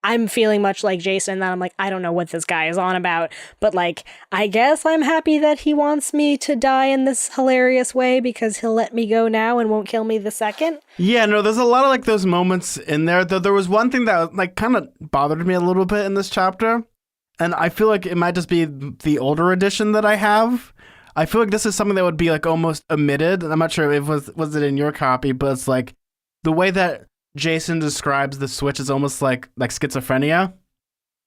I'm feeling much like Jason that I'm like, I don't know what this guy is on about, but like I guess I'm happy that he wants me to die in this hilarious way because he'll let me go now and won't kill me the second. Yeah, no, there's a lot of like those moments in there. Though there was one thing that like kind of bothered me a little bit in this chapter, and I feel like it might just be the older edition that I have. I feel like this is something that would be like almost omitted. I'm not sure if was it in your copy, but it's like the way that Jason describes the Switch is almost like schizophrenia,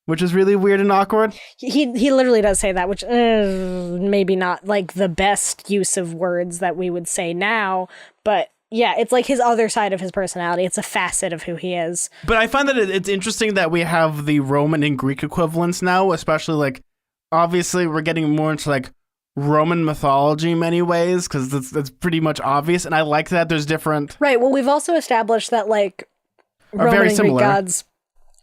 which is really weird and awkward. He literally does say that, which maybe not like the best use of words that we would say now, but yeah, it's like his other side of his personality. It's a facet of who he is. But I find that it's interesting that we have the Roman and Greek equivalents now, especially like obviously we're getting more into like Roman mythology in many ways because that's pretty much obvious, and I like that there's different. Right. Well, we've also established that like Roman and Greek gods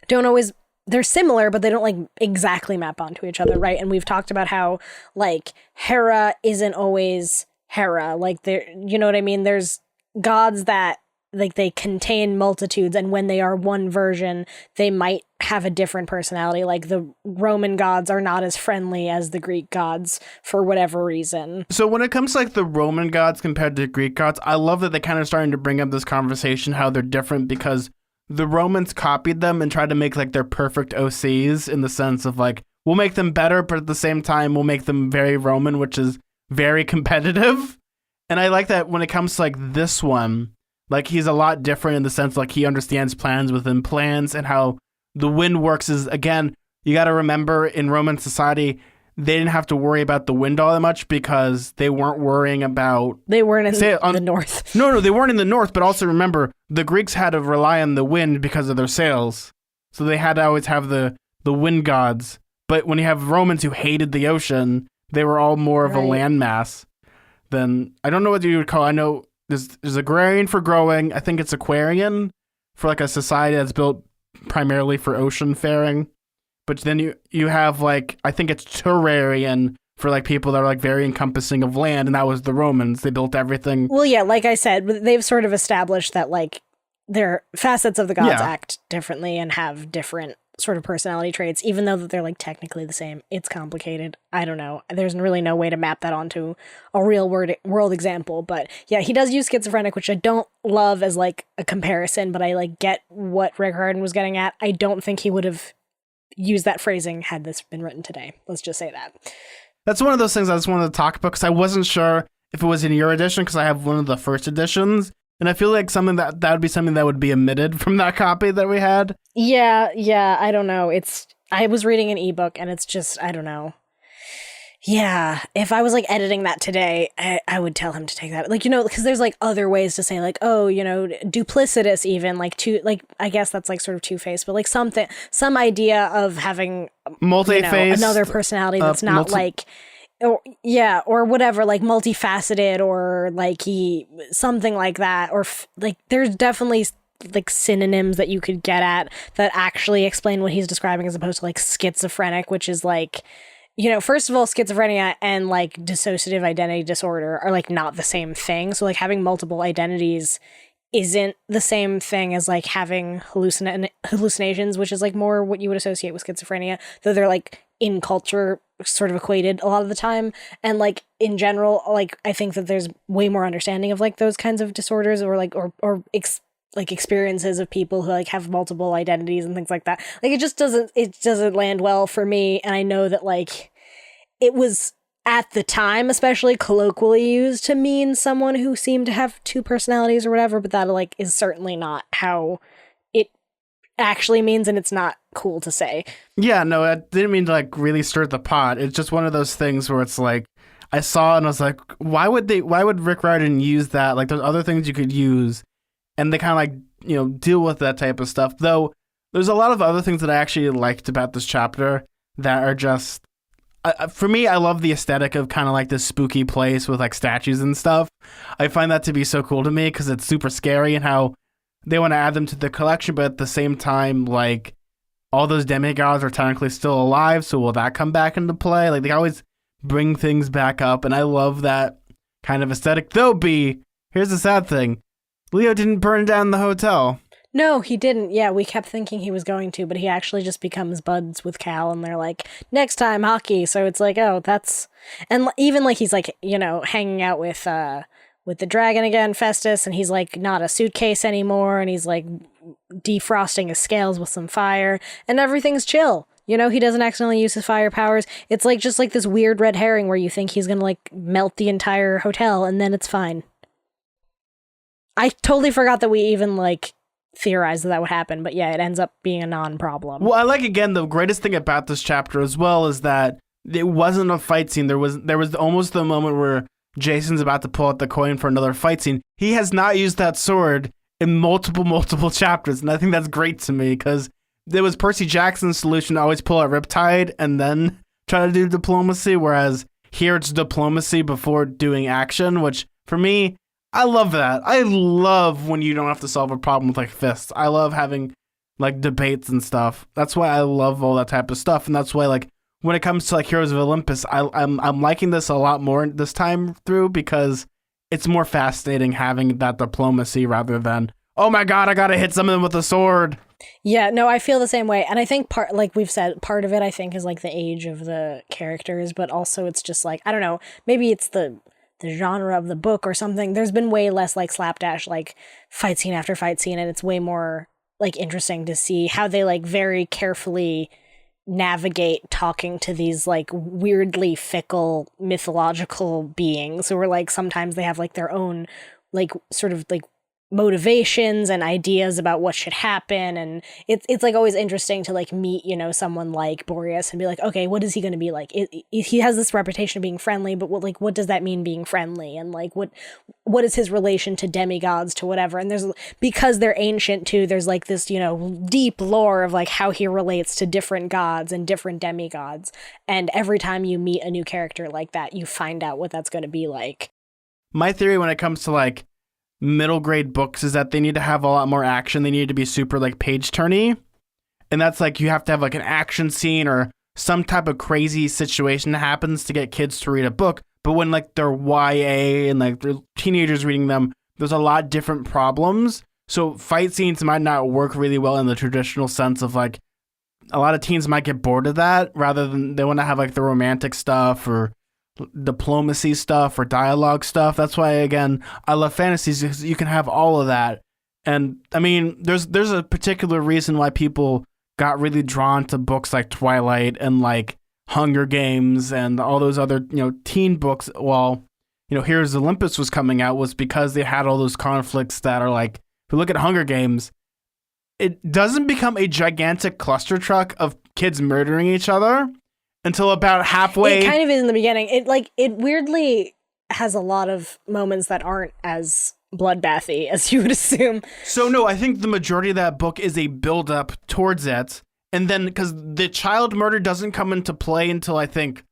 don't always. They're similar, but they don't like exactly map onto each other, right? And we've talked about how like Hera isn't always Hera. Like there, you know what I mean? There's gods that like they contain multitudes, and when they are one version, they might have a different personality. Like the Roman gods are not as friendly as the Greek gods for whatever reason. So when it comes to like the Roman gods compared to the Greek gods, I love that they're kind of starting to bring up this conversation how they're different because the Romans copied them and tried to make like their perfect OCs in the sense of like, we'll make them better, but at the same time, we'll make them very Roman, which is very competitive. And I like that when it comes to like this one, like he's a lot different in the sense like he understands plans within plans, and how the wind works is, again, you got to remember in Roman society, they didn't have to worry about the wind all that much because they weren't worrying about... They weren't in the north. No, they weren't in the north, but also remember, the Greeks had to rely on the wind because of their sails. So they had to always have the wind gods. But when you have Romans who hated the ocean, they were all more of a landmass than... I don't know what you would call... I know there's agrarian for growing. I think it's Aquarian for like a society that's built primarily for ocean faring. But then you have like, I think it's terrarian for like people that are like very encompassing of land, and that was the Romans. They built everything. Well, yeah, like I said, they've sort of established that like their facets of the gods act differently and have different sort of personality traits, even though that they're like technically the same. It's complicated. I don't know. There's really no way to map that onto a real world example. But yeah, he does use schizophrenic, which I don't love as like a comparison, but I like get what Rick Riordan was getting at. I don't think he would have used that phrasing had this been written today. Let's just say that. That's one of those things I just wanted to talk about because I wasn't sure if it was in your edition because I have one of the first editions. And I feel like something that would be something that would be omitted from that copy that we had. Yeah, I don't know. I was reading an ebook and it's just, I don't know. Yeah, if I was like editing that today, I would tell him to take that. Like, you know, because there's like other ways to say like, oh, you know, duplicitous even, like I guess that's like sort of two-faced, but like some idea of having multi-faced, another personality that's not like... or whatever, like multifaceted or like something like that, or like there's definitely like synonyms that you could get at that actually explain what he's describing as opposed to like schizophrenic, which is like, you know, first of all, schizophrenia and like dissociative identity disorder are like not the same thing. So like having multiple identities isn't the same thing as like having hallucinations, which is like more what you would associate with schizophrenia, though they're like in culture sort of equated a lot of the time. And like in general, like I think that there's way more understanding of like those kinds of disorders or like like experiences of people who like have multiple identities and things like that. Like it doesn't land well for me. And I know that like it was at the time especially colloquially used to mean someone who seemed to have two personalities or whatever, but that like is certainly not how it actually means, and it's not cool to say. Yeah, no, I didn't mean to like really stir the pot. It's just one of those things where it's like I saw it and I was like, why would Rick Riordan use that? Like there's other things you could use, and they kind of like deal with that type of stuff. Though there's a lot of other things that I actually liked about this chapter that are just, for me, I love the aesthetic of kind of like this spooky place with like statues and stuff. I find that to be so cool to me because it's super scary, and how they want to add them to the collection, but at the same time, like, all those demigods are technically still alive, so will that come back into play? Like, they always bring things back up, and I love that kind of aesthetic. Though, here's the sad thing. Leo didn't burn down the hotel. No, he didn't. Yeah, we kept thinking he was going to, but he actually just becomes buds with Cal, and they're like, next time, hockey. So it's like, oh, that's... And even, like, he's, like, hanging out with the dragon again, Festus, and he's, like, not a suitcase anymore, and he's, like, defrosting his scales with some fire, and everything's chill. He doesn't accidentally use his fire powers. It's, like, just, like, this weird red herring where you think he's gonna, like, melt the entire hotel, and then it's fine. I totally forgot that we even, like, theorized that would happen, but yeah, it ends up being a non-problem. Well, I like, again, the greatest thing about this chapter as well is that it wasn't a fight scene. There was almost the moment where Jason's about to pull out the coin for another fight scene. He has not used that sword in multiple chapters, and I think that's great to me, because there was Percy Jackson's solution to always pull out Riptide and then try to do diplomacy, whereas here it's diplomacy before doing action, which, for me, I love that. I love when you don't have to solve a problem with, like, fists. I love having, like, debates and stuff. That's why I love all that type of stuff, and that's why, like, when it comes to, like, Heroes of Olympus, I'm liking this a lot more this time through, because it's more fascinating having that diplomacy rather than, oh my god, I gotta hit someone with a sword. Yeah, no, I feel the same way. And I think like we've said, part of it, I think, is, like, the age of the characters, but also it's just, like, I don't know, maybe it's the genre of the book or something. There's been way less, like, slapdash, like, fight scene after fight scene, and it's way more, like, interesting to see how they, like, very carefully navigate talking to these, like, weirdly fickle mythological beings who are, like, sometimes they have, like, their own, like, sort of, like, motivations and ideas about what should happen, and it's like always interesting to, like, meet someone like Boreas and be like, okay, what is he going to be like? He has this reputation of being friendly, but what does that mean, being friendly? And, like, what is his relation to demigods, to whatever? And there's, because they're ancient too, there's, like, this deep lore of, like, how he relates to different gods and different demigods, and every time you meet a new character like that, you find out what that's going to be like. My theory when it comes to, like, middle grade books is that they need to have a lot more action. They need to be super, like, page turny, and that's, like, you have to have, like, an action scene or some type of crazy situation that happens to get kids to read a book. But when, like, they're YA and, like, they're teenagers reading them, there's a lot different problems. So fight scenes might not work really well in the traditional sense of, like, a lot of teens might get bored of that, rather than they want to have, like, the romantic stuff or diplomacy stuff or dialogue stuff. That's why, again, I love fantasies, because you can have all of that. And I mean, there's a particular reason why people got really drawn to books like Twilight and, like, Hunger Games and all those other teen books while Heroes of Olympus was coming out, was because they had all those conflicts that are, like, if you look at Hunger Games, it doesn't become a gigantic cluster truck of kids murdering each other until about halfway. It kind of is in the beginning. It weirdly has a lot of moments that aren't as bloodbathy as you would assume. So no, I think the majority of that book is a build up towards it, and then because the child murder doesn't come into play until, I think,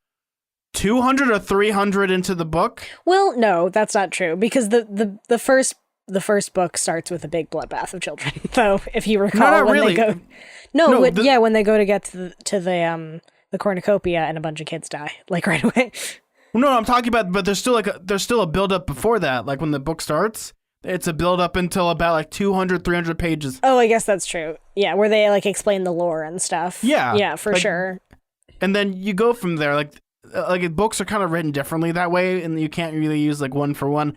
200 or 300 into the book. Well, no, that's not true, because the first book starts with a big bloodbath of children. Though, if you recall, not when really. they go, when they go to get to the cornucopia and a bunch of kids die, like, right away. Well, no, I'm talking about, but there's still a build up before that. Like, when the book starts, it's a build up until about, like, 200, 300 pages. Oh, I guess that's true. Yeah, where they, like, explain the lore and stuff. Yeah, for sure. And then you go from there. Like books are kind of written differently that way, and you can't really use, like, one for one.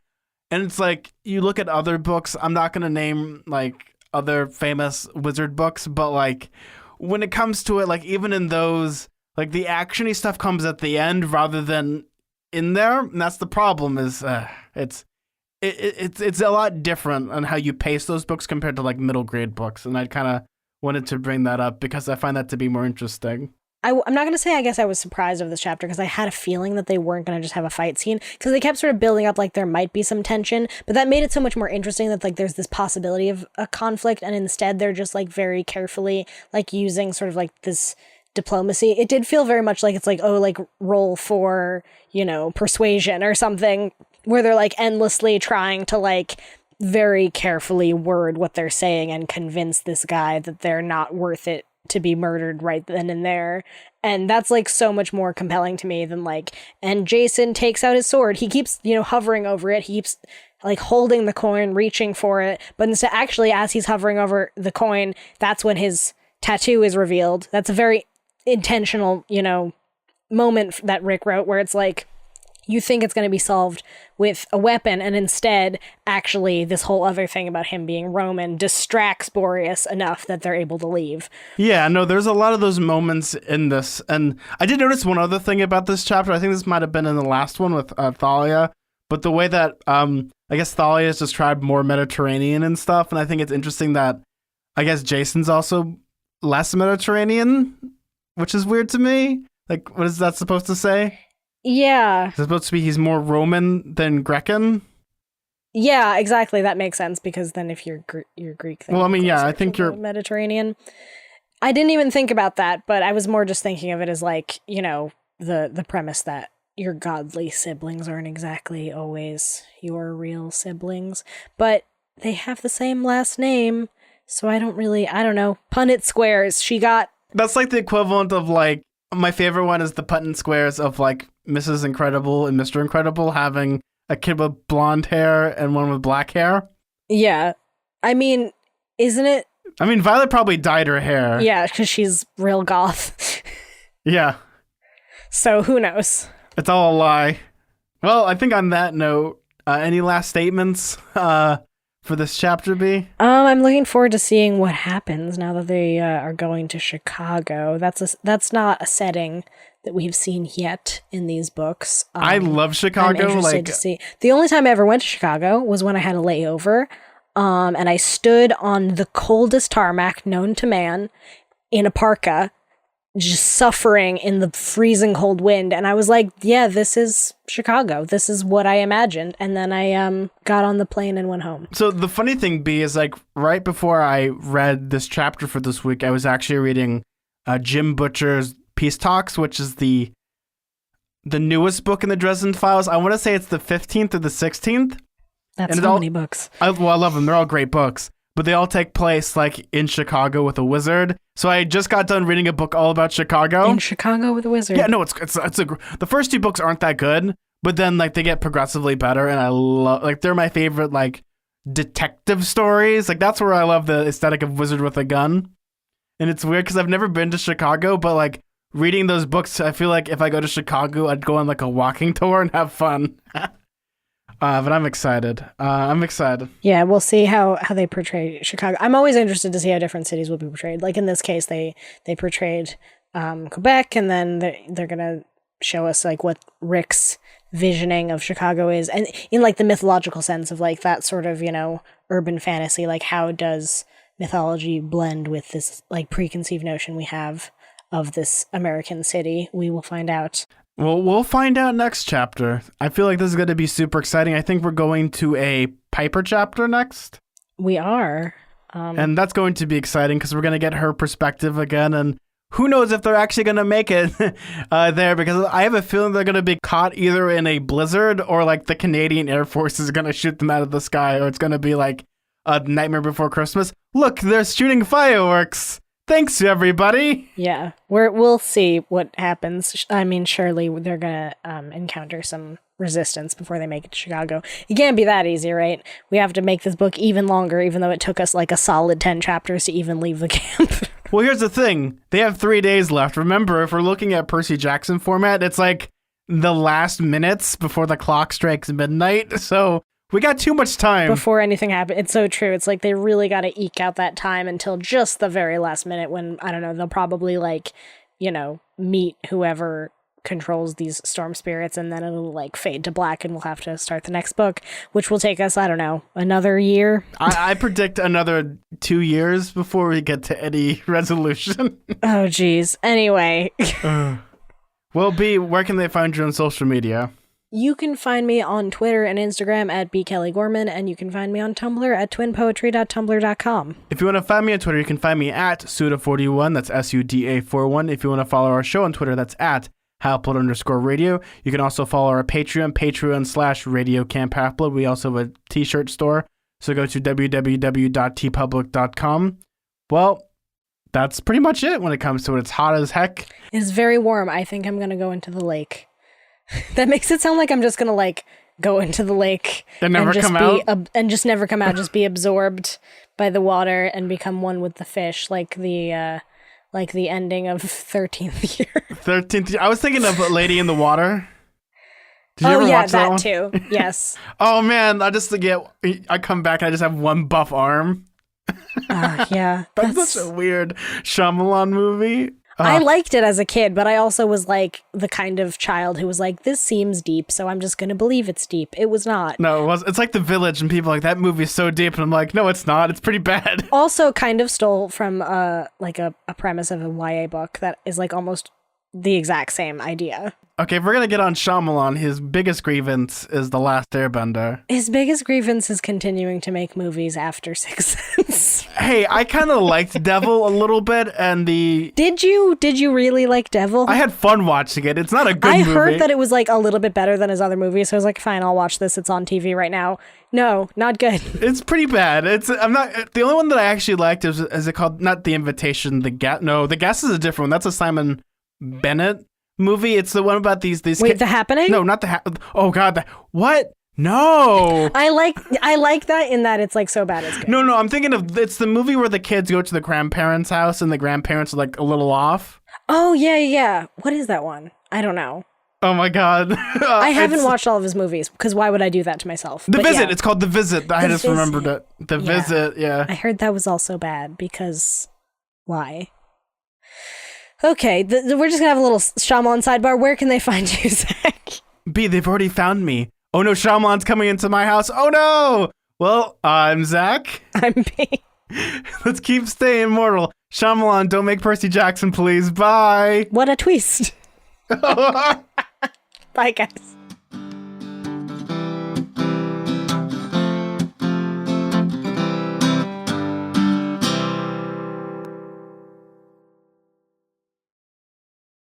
And it's like, you look at other books. I'm not gonna name, like, other famous wizard books, but, like, when it comes to it, like, even in those, like, the actiony stuff comes at the end rather than in there, and that's the problem. Is it's a lot different on how you pace those books compared to, like, middle grade books, and I kind of wanted to bring that up because I find that to be more interesting. I'm not going to say I guess I was surprised of this chapter because I had a feeling that they weren't going to just have a fight scene because they kept sort of building up like there might be some tension, but that made it so much more interesting that like there's this possibility of a conflict, and instead they're just like very carefully like using sort of like this diplomacy. It did feel very much like it's like, oh, like roll for, you know, persuasion or something, where they're like endlessly trying to like very carefully word what they're saying and convince this guy that they're not worth it to be murdered right then and there. And that's like so much more compelling to me than like, and Jason takes out his sword. He keeps, you know, hovering over it. He keeps like holding the coin, reaching for it. But instead, actually, as he's hovering over the coin, that's when his tattoo is revealed. That's a very intentional, you know, moment that Rick wrote where it's like, you think it's going to be solved with a weapon, and instead, actually, this whole other thing about him being Roman distracts Boreas enough that they're able to leave. Yeah, no, there's a lot of those moments in this. And I did notice one other thing about this chapter. I think this might have been in the last one with Thalia, but the way that, I guess Thalia is described more Mediterranean and stuff, and I think it's interesting that, I guess Jason's also less Mediterranean, which is weird to me. Like, what is that supposed to say? Yeah. It's supposed to be he's more Roman than Grecan? Yeah, exactly. That makes sense because then if you're Greek, then well, I mean, yeah, I think you're Mediterranean. I didn't even think about that, but I was more just thinking of it as like, you know, the premise that your godly siblings aren't exactly always your real siblings, but they have the same last name, so I don't know. Punnett squares. That's like the equivalent of like, my favorite one is the Punnett squares of like Mrs. Incredible and Mr. Incredible having a kid with blonde hair and one with black hair. Yeah. I mean, isn't it? I mean, Violet probably dyed her hair. Yeah, because she's real goth. Yeah. So who knows? It's all a lie. Well, I think on that note, any last statements for this chapter, B? I'm looking forward to seeing what happens now that they are going to Chicago. That's not a setting that we've seen yet in these books. I love Chicago. I'm interested to see. The only time I ever went to Chicago was when I had a layover, and I stood on the coldest tarmac known to man in a parka, just suffering in the freezing cold wind. And I was like, yeah, this is Chicago. This is what I imagined. And then I got on the plane and went home. So the funny thing, B, is like right before I read this chapter for this week, I was actually reading Jim Butcher's Peace Talks, which is the newest book in the Dresden Files. I want to say it's the 15th or the 16th. That's so many books. I love them. They're all great books. But they all take place like in Chicago with a wizard. So I just got done reading a book all about Chicago. In Chicago with a wizard. Yeah, no, the first two books aren't that good, but then like they get progressively better, and I love like they're my favorite like detective stories. Like that's where I love the aesthetic of Wizard with a Gun. And it's weird because I've never been to Chicago, but like reading those books, I feel like if I go to Chicago, I'd go on like a walking tour and have fun. But I'm excited. Yeah, we'll see how they portray Chicago. I'm always interested to see how different cities will be portrayed. Like in this case, they portrayed Quebec, and then they're gonna show us like what Rick's visioning of Chicago is, and in like the mythological sense of like that sort of, you know, urban fantasy. Like how does mythology blend with this like preconceived notion we have of this American city? We will find out. Well, we'll find out next chapter. I feel like this is going to be super exciting. I think we're going to a Piper chapter next. We are. And that's going to be exciting because we're going to get her perspective again. And who knows if they're actually going to make it there, because I have a feeling they're going to be caught either in a blizzard or like the Canadian Air Force is going to shoot them out of the sky, or it's going to be like a Nightmare Before Christmas. Look, they're shooting fireworks. Thanks, everybody. Yeah, we'll see what happens. I mean, surely they're going to encounter some resistance before they make it to Chicago. It can't be that easy, right? We have to make this book even longer, even though it took us like a solid 10 chapters to even leave the camp. Well, here's the thing. They have 3 days left. Remember, if we're looking at Percy Jackson format, it's like the last minutes before the clock strikes midnight. So we got too much time. Before anything happened. It's so true. It's like they really got to eke out that time until just the very last minute when, I don't know, they'll probably like, you know, meet whoever controls these storm spirits, and then it'll like fade to black and we'll have to start the next book, which will take us, I don't know, another year. I predict another 2 years before we get to any resolution. Oh geez. Anyway. Well, B, where can they find you on social media? You can find me on Twitter and Instagram at bkellygorman, and you can find me on Tumblr at twinpoetry.tumblr.com. If you want to find me on Twitter, you can find me at Suda41, that's SUDA41. If you want to follow our show on Twitter, that's at Halfblood_radio. You can also follow our Patreon, Patreon/Radio Camp Halfblood. We also have a t-shirt store, so go to www.tpublic.com. Well, that's pretty much it when it comes to it. It's hot as heck. It's very warm. I think I'm going to go into the lake. That makes it sound like I'm just going to like go into the lake and never just come out? And just never come out, just be absorbed by the water and become one with the fish, like the ending of 13th Year. 13th Year. I was thinking of Lady in the Water. Did you ever watch that one? too. Yes. Oh man, I come back and I just have one buff arm. Yeah. That's such a weird Shyamalan movie. I liked it as a kid, but I also was like the kind of child who was like, this seems deep, so I'm just going to believe it's deep. It was not. No, it was. It's like The Village, and people are like, that movie is so deep, and I'm like, no, it's not. It's pretty bad. Also kind of stole from like a premise of a YA book that is like almost the exact same idea. Okay, if we're going to get on Shyamalan, his biggest grievance is The Last Airbender. His biggest grievance is continuing to make movies after Sixth Sense. Hey, I kind of liked Devil a little bit, and Did you really like Devil? I had fun watching it. It's not a good movie. I heard that it was like a little bit better than his other movies, so I was like, fine, I'll watch this. It's on TV right now. No, not good. It's pretty bad. I'm not. The only one that I actually liked is it called, not The Invitation, The Guest. No, The Guest is a different one. That's a Simon Bennett movie. It's the one about these Wait, The Happening? No, not oh god, what? No. I like that in that it's like so bad it's good. No, I'm thinking of, it's the movie where the kids go to the grandparents' house and the grandparents are like a little off. Oh yeah. What is that one? I don't know. Oh my god. I haven't watched all of his movies because why would I do that to myself? The Visit. Yeah. It's called The Visit. I just remembered it. The Visit. Yeah. I heard that was also bad because why? Okay, we're just gonna have a little Shyamalan sidebar. Where can they find you, Zach? B, they've already found me. Oh no, Shyamalan's coming into my house. Oh no! Well, I'm Zach. I'm B. Let's keep staying mortal. Shyamalan, don't make Percy Jackson, please. Bye. What a twist. Bye, guys.